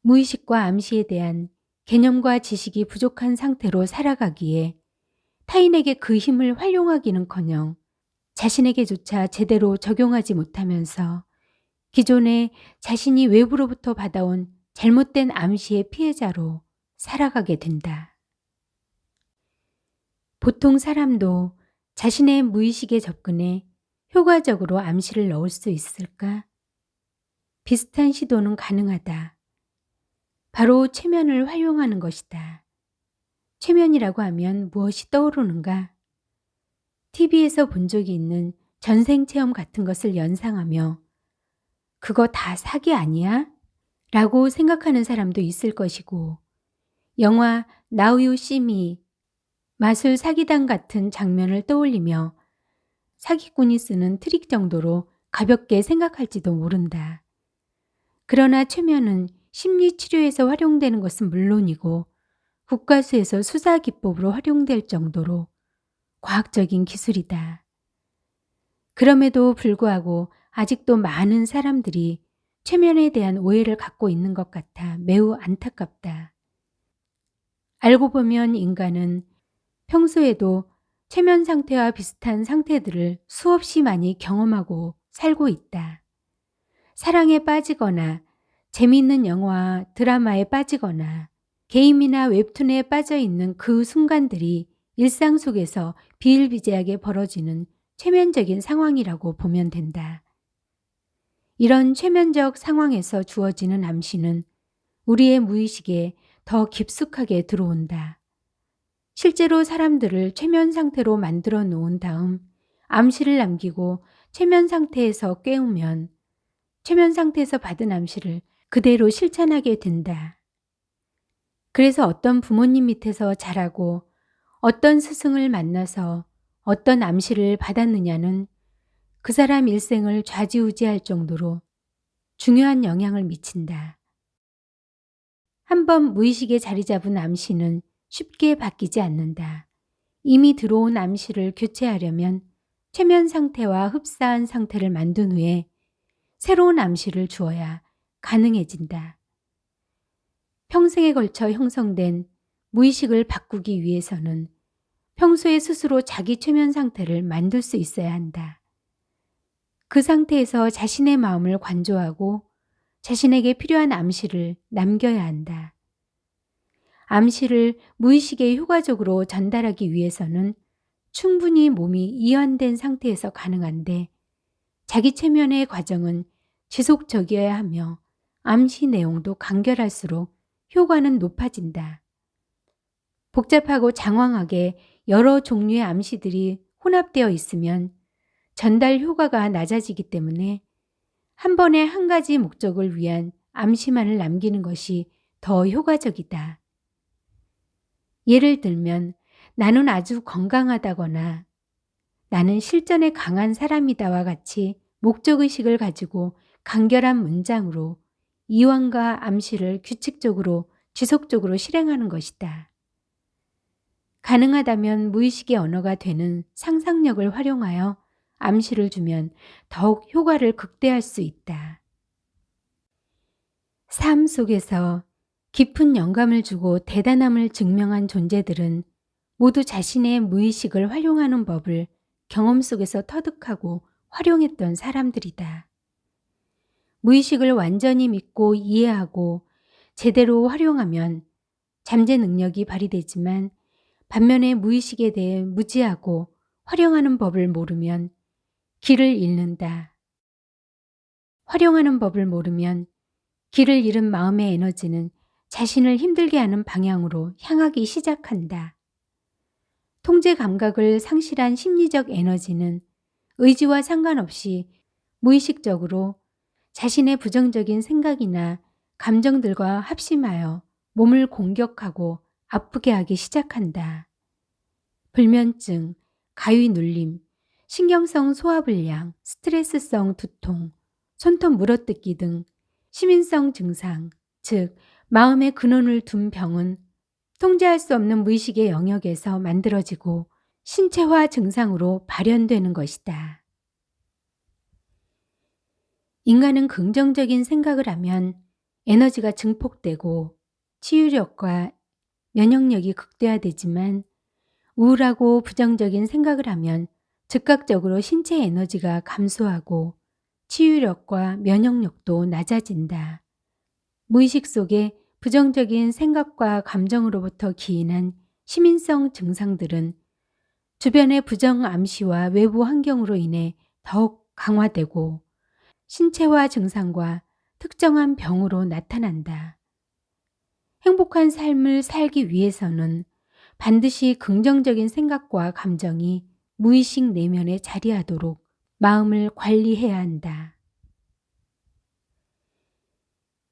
무의식과 암시에 대한 개념과 지식이 부족한 상태로 살아가기에 타인에게 그 힘을 활용하기는커녕 자신에게조차 제대로 적용하지 못하면서 기존에 자신이 외부로부터 받아온 잘못된 암시의 피해자로 살아가게 된다. 보통 사람도 자신의 무의식에 접근해 효과적으로 암시를 넣을 수 있을까? 비슷한 시도는 가능하다. 바로 최면을 활용하는 것이다. 최면이라고 하면 무엇이 떠오르는가? TV에서 본 적이 있는 전생체험 같은 것을 연상하며 그거 다 사기 아니야? 라고 생각하는 사람도 있을 것이고, 영화 Now You See Me, 마술 사기단 같은 장면을 떠올리며 사기꾼이 쓰는 트릭 정도로 가볍게 생각할지도 모른다. 그러나 최면은 심리치료에서 활용되는 것은 물론이고 국가수에서 수사 기법으로 활용될 정도로 과학적인 기술이다. 그럼에도 불구하고 아직도 많은 사람들이 최면에 대한 오해를 갖고 있는 것 같아 매우 안타깝다. 알고 보면 인간은 평소에도 최면 상태와 비슷한 상태들을 수없이 많이 경험하고 살고 있다. 사랑에 빠지거나 재미있는 영화, 드라마에 빠지거나 게임이나 웹툰에 빠져 있는 그 순간들이 일상 속에서 비일비재하게 벌어지는 최면적인 상황이라고 보면 된다. 이런 최면적 상황에서 주어지는 암시는 우리의 무의식에 더 깊숙하게 들어온다. 실제로 사람들을 최면 상태로 만들어 놓은 다음 암시를 남기고 최면 상태에서 깨우면 최면 상태에서 받은 암시를 그대로 실천하게 된다. 그래서 어떤 부모님 밑에서 자라고 어떤 스승을 만나서 어떤 암시를 받았느냐는 그 사람 일생을 좌지우지할 정도로 중요한 영향을 미친다. 한번 무의식에 자리 잡은 암시는 쉽게 바뀌지 않는다. 이미 들어온 암시를 교체하려면 최면 상태와 흡사한 상태를 만든 후에 새로운 암시를 주어야 가능해진다. 평생에 걸쳐 형성된 무의식을 바꾸기 위해서는 평소에 스스로 자기 최면 상태를 만들 수 있어야 한다. 그 상태에서 자신의 마음을 관조하고 자신에게 필요한 암시를 남겨야 한다. 암시를 무의식에 효과적으로 전달하기 위해서는 충분히 몸이 이완된 상태에서 가능한데 자기 최면의 과정은 지속적이어야 하며 암시 내용도 간결할수록 효과는 높아진다. 복잡하고 장황하게 여러 종류의 암시들이 혼합되어 있으면 전달 효과가 낮아지기 때문에 한 번에 한 가지 목적을 위한 암시만을 남기는 것이 더 효과적이다. 예를 들면 나는 아주 건강하다거나 나는 실전에 강한 사람이다와 같이 목적의식을 가지고 간결한 문장으로 이완과 암시를 규칙적으로 지속적으로 실행하는 것이다. 가능하다면 무의식의 언어가 되는 상상력을 활용하여 암시를 주면 더욱 효과를 극대화할 수 있다. 삶 속에서 깊은 영감을 주고 대단함을 증명한 존재들은 모두 자신의 무의식을 활용하는 법을 경험 속에서 터득하고 활용했던 사람들이다. 무의식을 완전히 믿고 이해하고 제대로 활용하면 잠재 능력이 발휘되지만 반면에 무의식에 대해 무지하고 활용하는 법을 모르면 길을 잃는다. 활용하는 법을 모르면 길을 잃은 마음의 에너지는 자신을 힘들게 하는 방향으로 향하기 시작한다. 통제 감각을 상실한 심리적 에너지는 의지와 상관없이 무의식적으로 자신의 부정적인 생각이나 감정들과 합심하여 몸을 공격하고 아프게 하기 시작한다. 불면증, 가위 눌림, 신경성 소화불량, 스트레스성 두통, 손톱 물어뜯기 등 시민성 증상, 즉 마음의 근원을 둔 병은 통제할 수 없는 무의식의 영역에서 만들어지고 신체화 증상으로 발현되는 것이다. 인간은 긍정적인 생각을 하면 에너지가 증폭되고 치유력과 면역력이 극대화되지만 우울하고 부정적인 생각을 하면 즉각적으로 신체 에너지가 감소하고 치유력과 면역력도 낮아진다. 무의식 속에 부정적인 생각과 감정으로부터 기인한 시민성 증상들은 주변의 부정 암시와 외부 환경으로 인해 더욱 강화되고 신체화 증상과 특정한 병으로 나타난다. 행복한 삶을 살기 위해서는 반드시 긍정적인 생각과 감정이 무의식 내면에 자리하도록 마음을 관리해야 한다.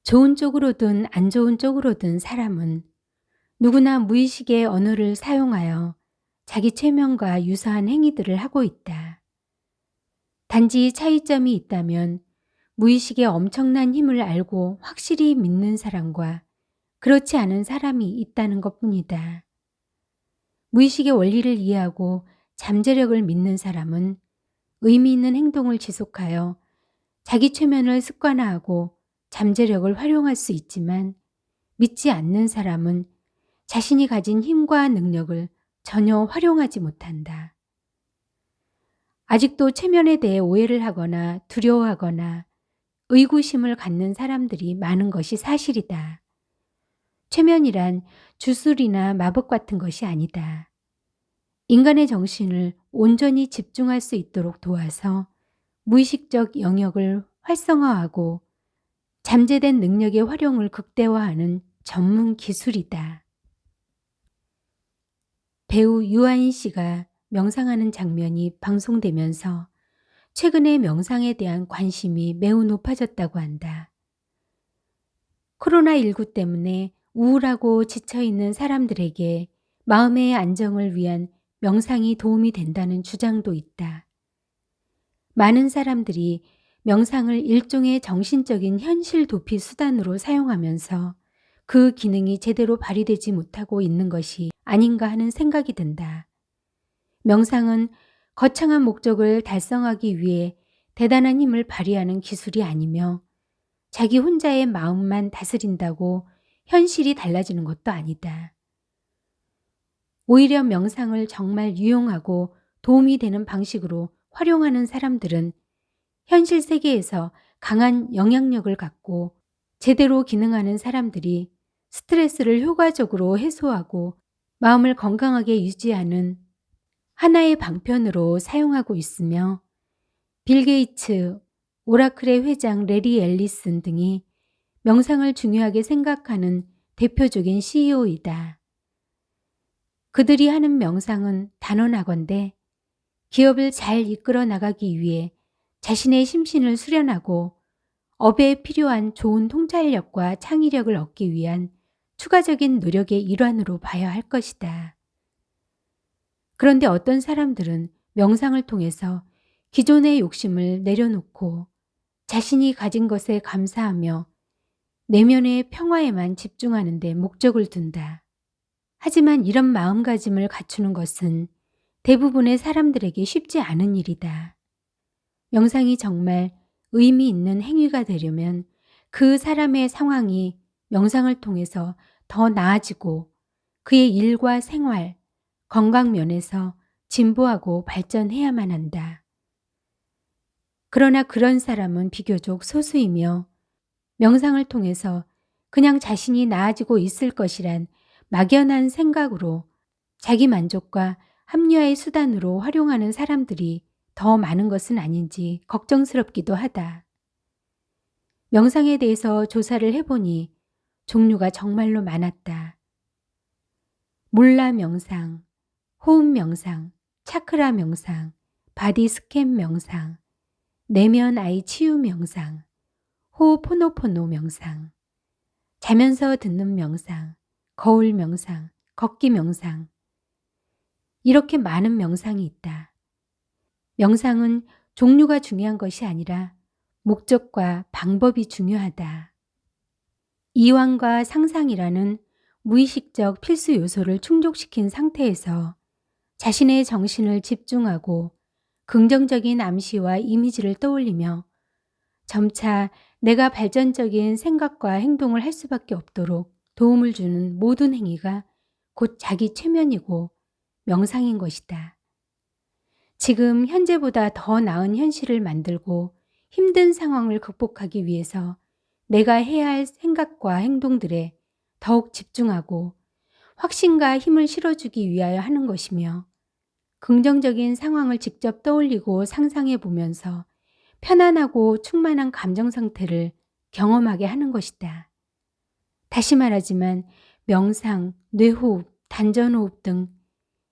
좋은 쪽으로든 안 좋은 쪽으로든 사람은 누구나 무의식의 언어를 사용하여 자기 체면과 유사한 행위들을 하고 있다. 단지 차이점이 있다면 무의식의 엄청난 힘을 알고 확실히 믿는 사람과 그렇지 않은 사람이 있다는 것뿐이다. 무의식의 원리를 이해하고 잠재력을 믿는 사람은 의미 있는 행동을 지속하여 자기 최면을 습관화하고 잠재력을 활용할 수 있지만 믿지 않는 사람은 자신이 가진 힘과 능력을 전혀 활용하지 못한다. 아직도 체면에 대해 오해를 하거나 두려워하거나 의구심을 갖는 사람들이 많은 것이 사실이다. 최면이란 주술이나 마법 같은 것이 아니다. 인간의 정신을 온전히 집중할 수 있도록 도와서 무의식적 영역을 활성화하고 잠재된 능력의 활용을 극대화하는 전문 기술이다. 배우 유아인 씨가 명상하는 장면이 방송되면서 최근에 명상에 대한 관심이 매우 높아졌다고 한다. 코로나19 때문에 우울하고 지쳐있는 사람들에게 마음의 안정을 위한 명상이 도움이 된다는 주장도 있다. 많은 사람들이 명상을 일종의 정신적인 현실 도피 수단으로 사용하면서 그 기능이 제대로 발휘되지 못하고 있는 것이 아닌가 하는 생각이 든다. 명상은 거창한 목적을 달성하기 위해 대단한 힘을 발휘하는 기술이 아니며 자기 혼자의 마음만 다스린다고 현실이 달라지는 것도 아니다. 오히려 명상을 정말 유용하고 도움이 되는 방식으로 활용하는 사람들은 현실 세계에서 강한 영향력을 갖고 제대로 기능하는 사람들이 스트레스를 효과적으로 해소하고 마음을 건강하게 유지하는 하나의 방편으로 사용하고 있으며 빌 게이츠, 오라클의 회장 레리 앨리슨 등이 명상을 중요하게 생각하는 대표적인 CEO이다. 그들이 하는 명상은 단언하건대 기업을 잘 이끌어 나가기 위해 자신의 심신을 수련하고 업에 필요한 좋은 통찰력과 창의력을 얻기 위한 추가적인 노력의 일환으로 봐야 할 것이다. 그런데 어떤 사람들은 명상을 통해서 기존의 욕심을 내려놓고 자신이 가진 것에 감사하며 내면의 평화에만 집중하는 데 목적을 둔다. 하지만 이런 마음가짐을 갖추는 것은 대부분의 사람들에게 쉽지 않은 일이다. 명상이 정말 의미 있는 행위가 되려면 그 사람의 상황이 명상을 통해서 더 나아지고 그의 일과 생활, 건강 면에서 진보하고 발전해야만 한다. 그러나 그런 사람은 비교적 소수이며 명상을 통해서 그냥 자신이 나아지고 있을 것이란 막연한 생각으로 자기 만족과 합리화의 수단으로 활용하는 사람들이 더 많은 것은 아닌지 걱정스럽기도 하다. 명상에 대해서 조사를 해보니 종류가 정말로 많았다. 몰라 명상, 호흡 명상, 차크라 명상, 바디 스캔 명상, 내면 아이 치유 명상, 호흡포노포노 명상, 자면서 듣는 명상, 거울 명상, 걷기 명상. 이렇게 많은 명상이 있다. 명상은 종류가 중요한 것이 아니라 목적과 방법이 중요하다. 이완과 상상이라는 무의식적 필수 요소를 충족시킨 상태에서 자신의 정신을 집중하고 긍정적인 암시와 이미지를 떠올리며 점차 내가 발전적인 생각과 행동을 할 수밖에 없도록 도움을 주는 모든 행위가 곧 자기 최면이고 명상인 것이다. 지금 현재보다 더 나은 현실을 만들고 힘든 상황을 극복하기 위해서 내가 해야 할 생각과 행동들에 더욱 집중하고 확신과 힘을 실어주기 위하여 하는 것이며 긍정적인 상황을 직접 떠올리고 상상해 보면서 편안하고 충만한 감정 상태를 경험하게 하는 것이다. 다시 말하지만 명상, 뇌호흡, 단전호흡 등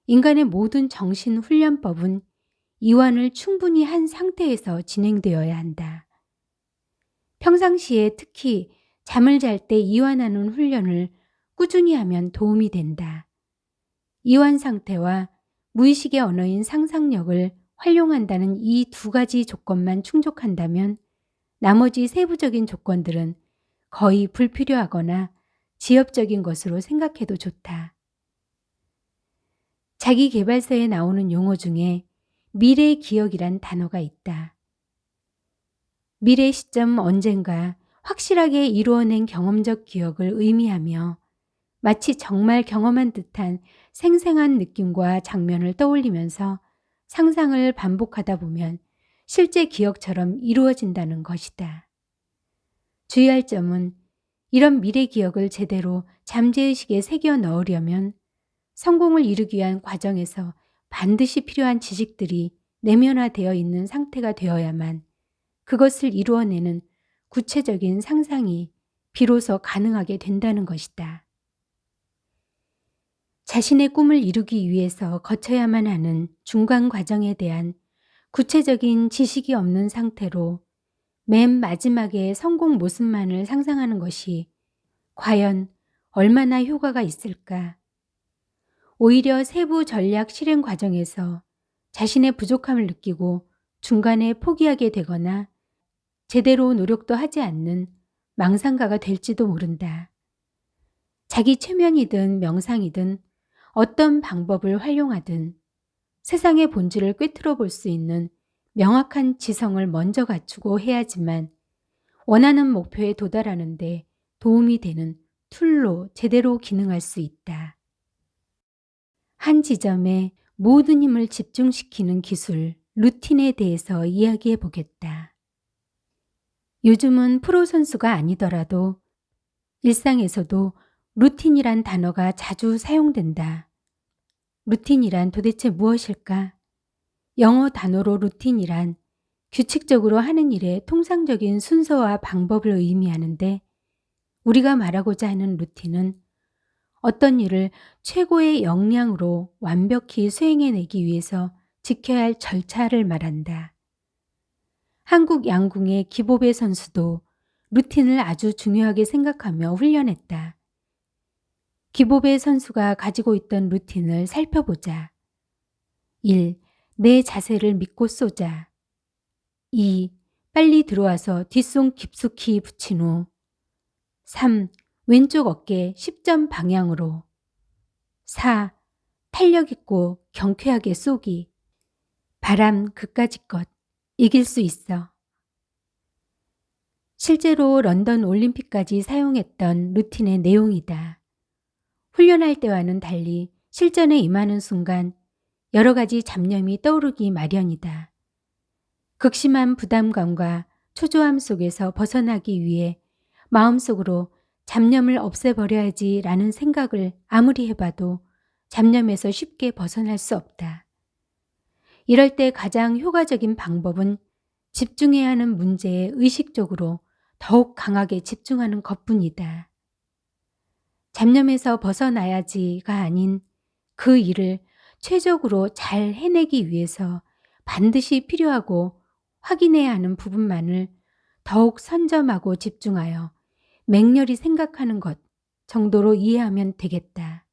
인간의 모든 정신훈련법은 이완을 충분히 한 상태에서 진행되어야 한다. 평상시에 특히 잠을 잘 때 이완하는 훈련을 꾸준히 하면 도움이 된다. 이완 상태와 무의식의 언어인 상상력을 활용한다는 이 두 가지 조건만 충족한다면 나머지 세부적인 조건들은 거의 불필요하거나 지엽적인 것으로 생각해도 좋다. 자기계발서에 나오는 용어 중에 미래 기억이란 단어가 있다. 미래 시점 언젠가 확실하게 이루어낸 경험적 기억을 의미하며 마치 정말 경험한 듯한 생생한 느낌과 장면을 떠올리면서 상상을 반복하다 보면 실제 기억처럼 이루어진다는 것이다. 주의할 점은 이런 미래 기억을 제대로 잠재의식에 새겨 넣으려면 성공을 이루기 위한 과정에서 반드시 필요한 지식들이 내면화되어 있는 상태가 되어야만 그것을 이루어내는 구체적인 상상이 비로소 가능하게 된다는 것이다. 자신의 꿈을 이루기 위해서 거쳐야만 하는 중간 과정에 대한 구체적인 지식이 없는 상태로 맨 마지막에 성공 모습만을 상상하는 것이 과연 얼마나 효과가 있을까? 오히려 세부 전략 실행 과정에서 자신의 부족함을 느끼고 중간에 포기하게 되거나 제대로 노력도 하지 않는 망상가가 될지도 모른다. 자기 최면이든 명상이든 어떤 방법을 활용하든 세상의 본질을 꿰뚫어 볼 수 있는 명확한 지성을 먼저 갖추고 해야지만 원하는 목표에 도달하는 데 도움이 되는 툴로 제대로 기능할 수 있다. 한 지점에 모든 힘을 집중시키는 기술, 루틴에 대해서 이야기해 보겠다. 요즘은 프로 선수가 아니더라도 일상에서도 루틴이란 단어가 자주 사용된다. 루틴이란 도대체 무엇일까? 영어 단어로 루틴이란 규칙적으로 하는 일의 통상적인 순서와 방법을 의미하는데 우리가 말하고자 하는 루틴은 어떤 일을 최고의 역량으로 완벽히 수행해내기 위해서 지켜야 할 절차를 말한다. 한국 양궁의 기보배 선수도 루틴을 아주 중요하게 생각하며 훈련했다. 기보배 선수가 가지고 있던 루틴을 살펴보자. 1. 내 자세를 믿고 쏘자. 2. 빨리 들어와서 뒷손 깊숙이 붙인 후 3. 왼쪽 어깨 10점 방향으로 4. 탄력 있고 경쾌하게 쏘기. 바람 그까짓 것 이길 수 있어. 실제로 런던 올림픽까지 사용했던 루틴의 내용이다. 훈련할 때와는 달리 실전에 임하는 순간 여러 가지 잡념이 떠오르기 마련이다. 극심한 부담감과 초조함 속에서 벗어나기 위해 마음속으로 잡념을 없애버려야지라는 생각을 아무리 해봐도 잡념에서 쉽게 벗어날 수 없다. 이럴 때 가장 효과적인 방법은 집중해야 하는 문제에 의식적으로 더욱 강하게 집중하는 것뿐이다. 잡념에서 벗어나야지가 아닌 그 일을 최적으로 잘 해내기 위해서 반드시 필요하고 확인해야 하는 부분만을 더욱 선점하고 집중하여 맹렬히 생각하는 것 정도로 이해하면 되겠다.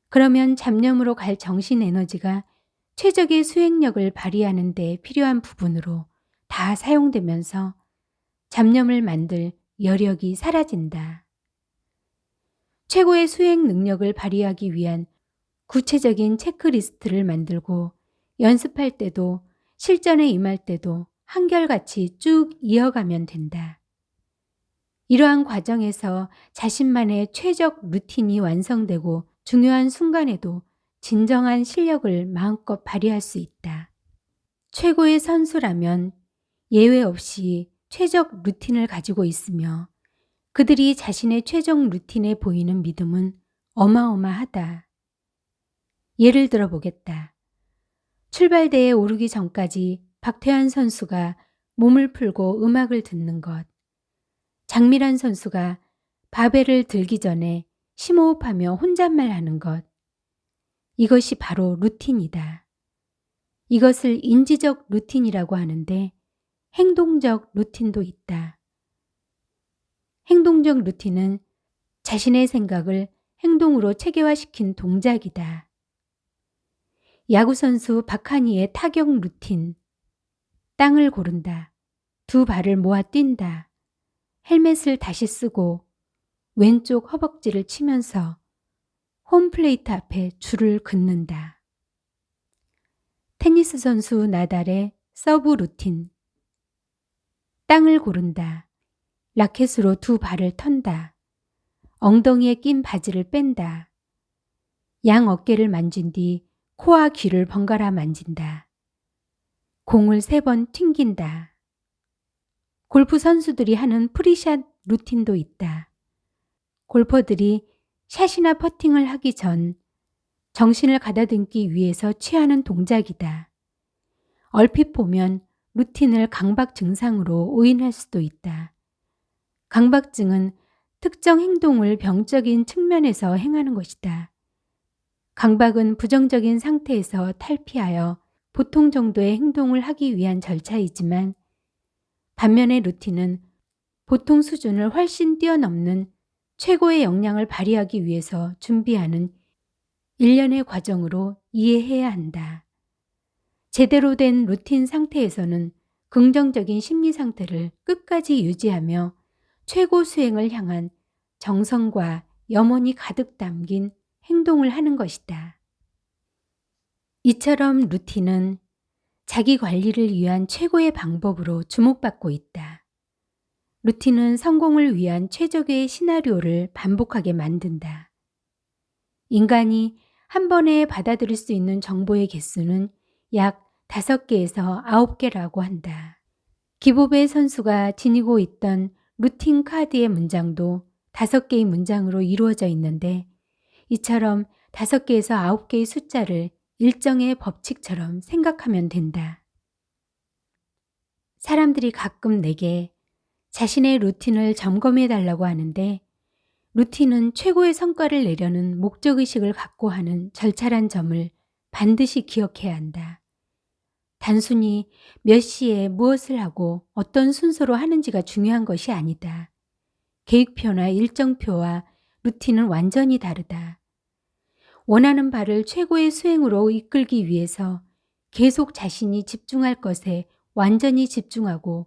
그러면 잡념으로 갈 정신 에너지가 최적의 수행력을 발휘하는 데 필요한 부분으로 다 사용되면서 잡념을 만들 여력이 사라진다. 최고의 수행 능력을 발휘하기 위한 구체적인 체크리스트를 만들고 연습할 때도 실전에 임할 때도 한결같이 쭉 이어가면 된다. 이러한 과정에서 자신만의 최적 루틴이 완성되고 중요한 순간에도 진정한 실력을 마음껏 발휘할 수 있다. 최고의 선수라면 예외 없이 최적 루틴을 가지고 있으며 그들이 자신의 최종 루틴에 보이는 믿음은 어마어마하다. 예를 들어 보겠다. 출발대에 오르기 전까지 박태환 선수가 몸을 풀고 음악을 듣는 것. 장미란 선수가 바벨을 들기 전에 심호흡하며 혼잣말 하는 것. 이것이 바로 루틴이다. 이것을 인지적 루틴이라고 하는데 행동적 루틴도 있다. 행동적 루틴은 자신의 생각을 행동으로 체계화시킨 동작이다. 야구선수 박하니의 타격 루틴. 땅을 고른다. 두 발을 모아 뛴다. 헬멧을 다시 쓰고 왼쪽 허벅지를 치면서 홈플레이트 앞에 줄을 긋는다. 테니스 선수 나달의 서브 루틴. 땅을 고른다. 라켓으로 두 발을 턴다. 엉덩이에 낀 바지를 뺀다. 양 어깨를 만진 뒤 코와 귀를 번갈아 만진다. 공을 3번 튕긴다. 골프 선수들이 하는 프리샷 루틴도 있다. 골퍼들이 샷이나 퍼팅을 하기 전 정신을 가다듬기 위해서 취하는 동작이다. 얼핏 보면 루틴을 강박 증상으로 오인할 수도 있다. 강박증은 특정 행동을 병적인 측면에서 행하는 것이다. 강박은 부정적인 상태에서 탈피하여 보통 정도의 행동을 하기 위한 절차이지만 반면에 루틴은 보통 수준을 훨씬 뛰어넘는 최고의 역량을 발휘하기 위해서 준비하는 일련의 과정으로 이해해야 한다. 제대로 된 루틴 상태에서는 긍정적인 심리 상태를 끝까지 유지하며 최고 수행을 향한 정성과 염원이 가득 담긴 행동을 하는 것이다. 이처럼 루틴은 자기 관리를 위한 최고의 방법으로 주목받고 있다. 루틴은 성공을 위한 최적의 시나리오를 반복하게 만든다. 인간이 한 번에 받아들일 수 있는 정보의 개수는 약 5개에서 9개라고 한다. 기보배 선수가 지니고 있던 루틴 카드의 문장도 5개의 문장으로 이루어져 있는데 이처럼 5개에서 9개의 숫자를 일정의 법칙처럼 생각하면 된다. 사람들이 가끔 내게 자신의 루틴을 점검해 달라고 하는데 루틴은 최고의 성과를 내려는 목적의식을 갖고 하는 절차란 점을 반드시 기억해야 한다. 단순히 몇 시에 무엇을 하고 어떤 순서로 하는지가 중요한 것이 아니다. 계획표나 일정표와 루틴은 완전히 다르다. 원하는 바를 최고의 수행으로 이끌기 위해서 계속 자신이 집중할 것에 완전히 집중하고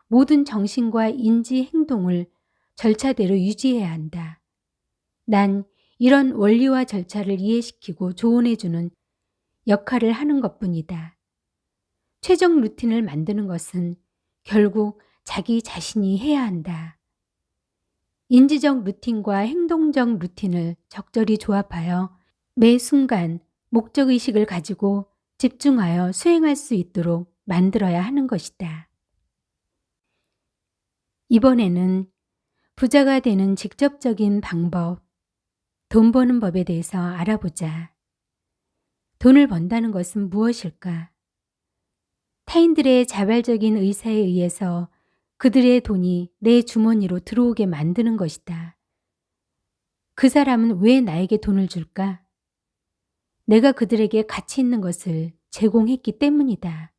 모든 정신과 인지 행동을 절차대로 유지해야 한다. 난 이런 원리와 절차를 이해시키고 조언해주는 역할을 하는 것뿐이다. 최종 루틴을 만드는 것은 결국 자기 자신이 해야 한다. 인지적 루틴과 행동적 루틴을 적절히 조합하여 매 순간 목적의식을 가지고 집중하여 수행할 수 있도록 만들어야 하는 것이다. 이번에는 부자가 되는 직접적인 방법, 돈 버는 법에 대해서 알아보자. 돈을 번다는 것은 무엇일까? 타인들의 자발적인 의사에 의해서 그들의 돈이 내 주머니로 들어오게 만드는 것이다. 그 사람은 왜 나에게 돈을 줄까? 내가 그들에게 가치 있는 것을 제공했기 때문이다.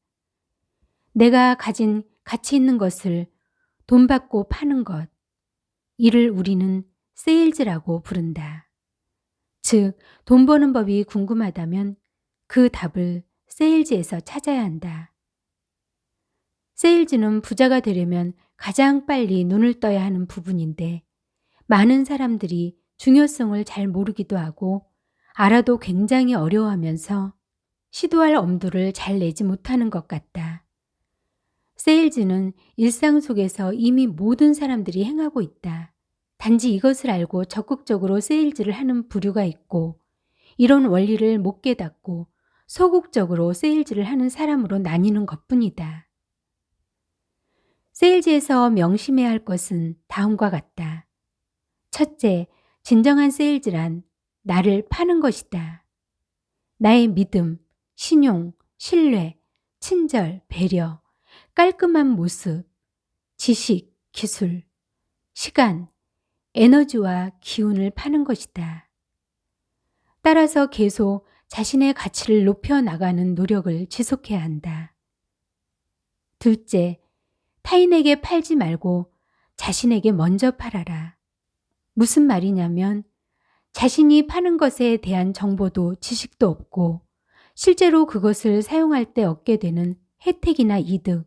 내가 가진 가치 있는 것을 돈 받고 파는 것, 이를 우리는 세일즈라고 부른다. 즉, 돈 버는 법이 궁금하다면 그 답을 세일즈에서 찾아야 한다. 세일즈는 부자가 되려면 가장 빨리 눈을 떠야 하는 부분인데 많은 사람들이 중요성을 잘 모르기도 하고 알아도 굉장히 어려워하면서 시도할 엄두를 잘 내지 못하는 것 같다. 세일즈는 일상 속에서 이미 모든 사람들이 행하고 있다. 단지 이것을 알고 적극적으로 세일즈를 하는 부류가 있고 이런 원리를 못 깨닫고 소극적으로 세일즈를 하는 사람으로 나뉘는 것뿐이다. 세일즈에서 명심해야 할 것은 다음과 같다. 첫째, 진정한 세일즈란 나를 파는 것이다. 나의 믿음, 신용, 신뢰, 친절, 배려, 깔끔한 모습, 지식, 기술, 시간, 에너지와 기운을 파는 것이다. 따라서 계속 자신의 가치를 높여 나가는 노력을 지속해야 한다. 둘째, 타인에게 팔지 말고 자신에게 먼저 팔아라. 무슨 말이냐면 자신이 파는 것에 대한 정보도 지식도 없고 실제로 그것을 사용할 때 얻게 되는 혜택이나 이득,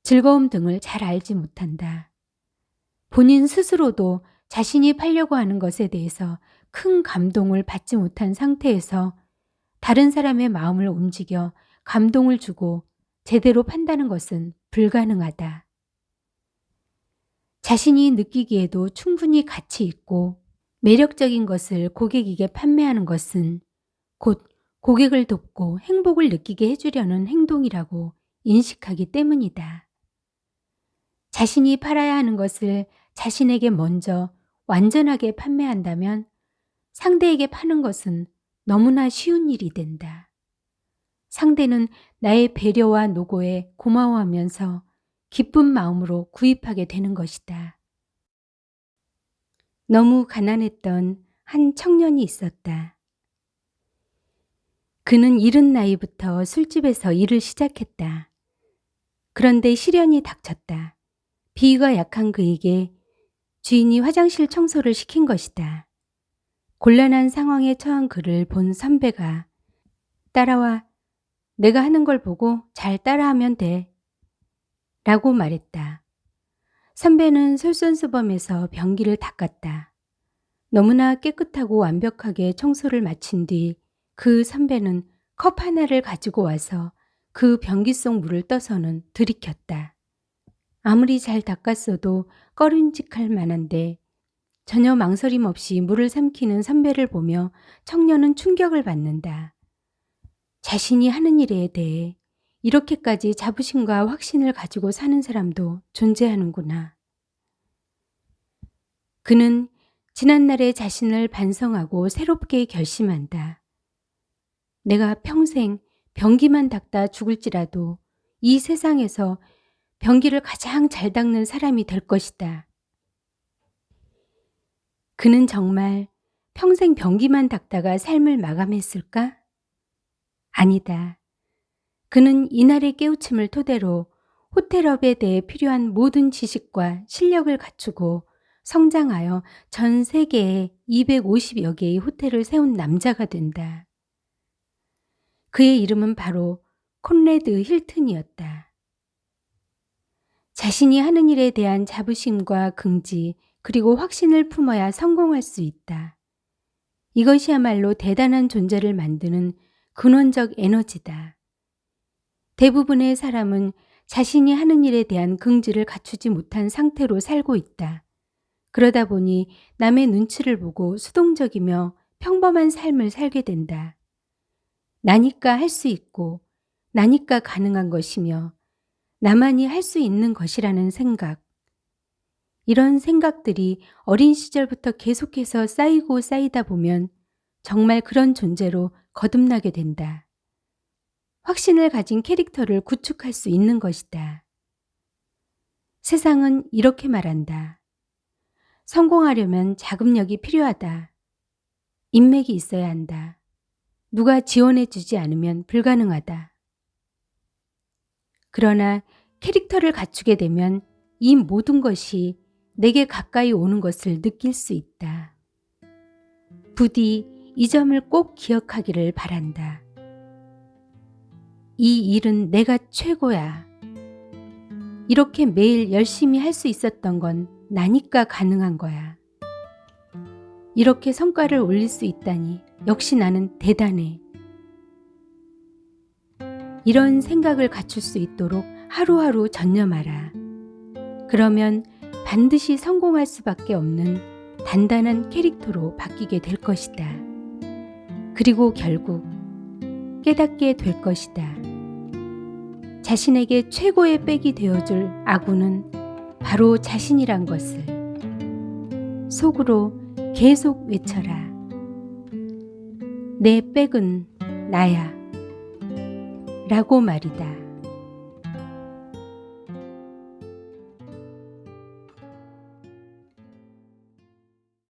즐거움 등을 잘 알지 못한다. 본인 스스로도 자신이 팔려고 하는 것에 대해서 큰 감동을 받지 못한 상태에서 다른 사람의 마음을 움직여 감동을 주고 제대로 판다는 것은 불가능하다. 자신이 느끼기에도 충분히 가치 있고 매력적인 것을 고객에게 판매하는 것은 곧 고객을 돕고 행복을 느끼게 해주려는 행동이라고 인식하기 때문이다. 자신이 팔아야 하는 것을 자신에게 먼저 완전하게 판매한다면 상대에게 파는 것은 너무나 쉬운 일이 된다. 상대는 나의 배려와 노고에 고마워하면서 기쁜 마음으로 구입하게 되는 것이다. 너무 가난했던 한 청년이 있었다. 그는 이른 나이부터 술집에서 일을 시작했다. 그런데 시련이 닥쳤다. 비위가 약한 그에게 주인이 화장실 청소를 시킨 것이다. 곤란한 상황에 처한 그를 본 선배가 따라와, 내가 하는 걸 보고 잘 따라하면 돼. 라고 말했다. 선배는 솔선수범해서 변기를 닦았다. 너무나 깨끗하고 완벽하게 청소를 마친 뒤 그 선배는 컵 하나를 가지고 와서 그 변기 속 물을 떠서는 들이켰다. 아무리 잘 닦았어도 꺼림칙할 만한데 전혀 망설임 없이 물을 삼키는 선배를 보며 청년은 충격을 받는다. 자신이 하는 일에 대해 이렇게까지 자부심과 확신을 가지고 사는 사람도 존재하는구나. 그는 지난날의 자신을 반성하고 새롭게 결심한다. 내가 평생 변기만 닦다 죽을지라도 이 세상에서 변기를 가장 잘 닦는 사람이 될 것이다. 그는 정말 평생 변기만 닦다가 삶을 마감했을까? 아니다. 그는 이날의 깨우침을 토대로 호텔업에 대해 필요한 모든 지식과 실력을 갖추고 성장하여 전 세계에 250여 개의 호텔을 세운 남자가 된다. 그의 이름은 바로 콘래드 힐튼이었다. 자신이 하는 일에 대한 자부심과 긍지 그리고 확신을 품어야 성공할 수 있다. 이것이야말로 대단한 존재를 만드는 근원적 에너지다. 대부분의 사람은 자신이 하는 일에 대한 긍지를 갖추지 못한 상태로 살고 있다. 그러다 보니 남의 눈치를 보고 수동적이며 평범한 삶을 살게 된다. 나니까 할 수 있고 나니까 가능한 것이며 나만이 할 수 있는 것이라는 생각. 이런 생각들이 어린 시절부터 계속해서 쌓이고 쌓이다 보면 정말 그런 존재로 거듭나게 된다. 확신을 가진 캐릭터를 구축할 수 있는 것이다. 세상은 이렇게 말한다. 성공하려면 자금력이 필요하다. 인맥이 있어야 한다. 누가 지원해 주지 않으면 불가능하다. 그러나 캐릭터를 갖추게 되면 이 모든 것이 내게 가까이 오는 것을 느낄 수 있다. 부디 이 점을 꼭 기억하기를 바란다. 이 일은 내가 최고야. 이렇게 매일 열심히 할 수 있었던 건 나니까 가능한 거야. 이렇게 성과를 올릴 수 있다니 역시 나는 대단해. 이런 생각을 갖출 수 있도록 하루하루 전념하라. 그러면 반드시 성공할 수밖에 없는 단단한 캐릭터로 바뀌게 될 것이다. 그리고 결국 깨닫게 될 것이다. 자신에게 최고의 백이 되어줄 아군은 바로 자신이란 것을 속으로 계속 외쳐라. 내 백은 나야 라고 말이다.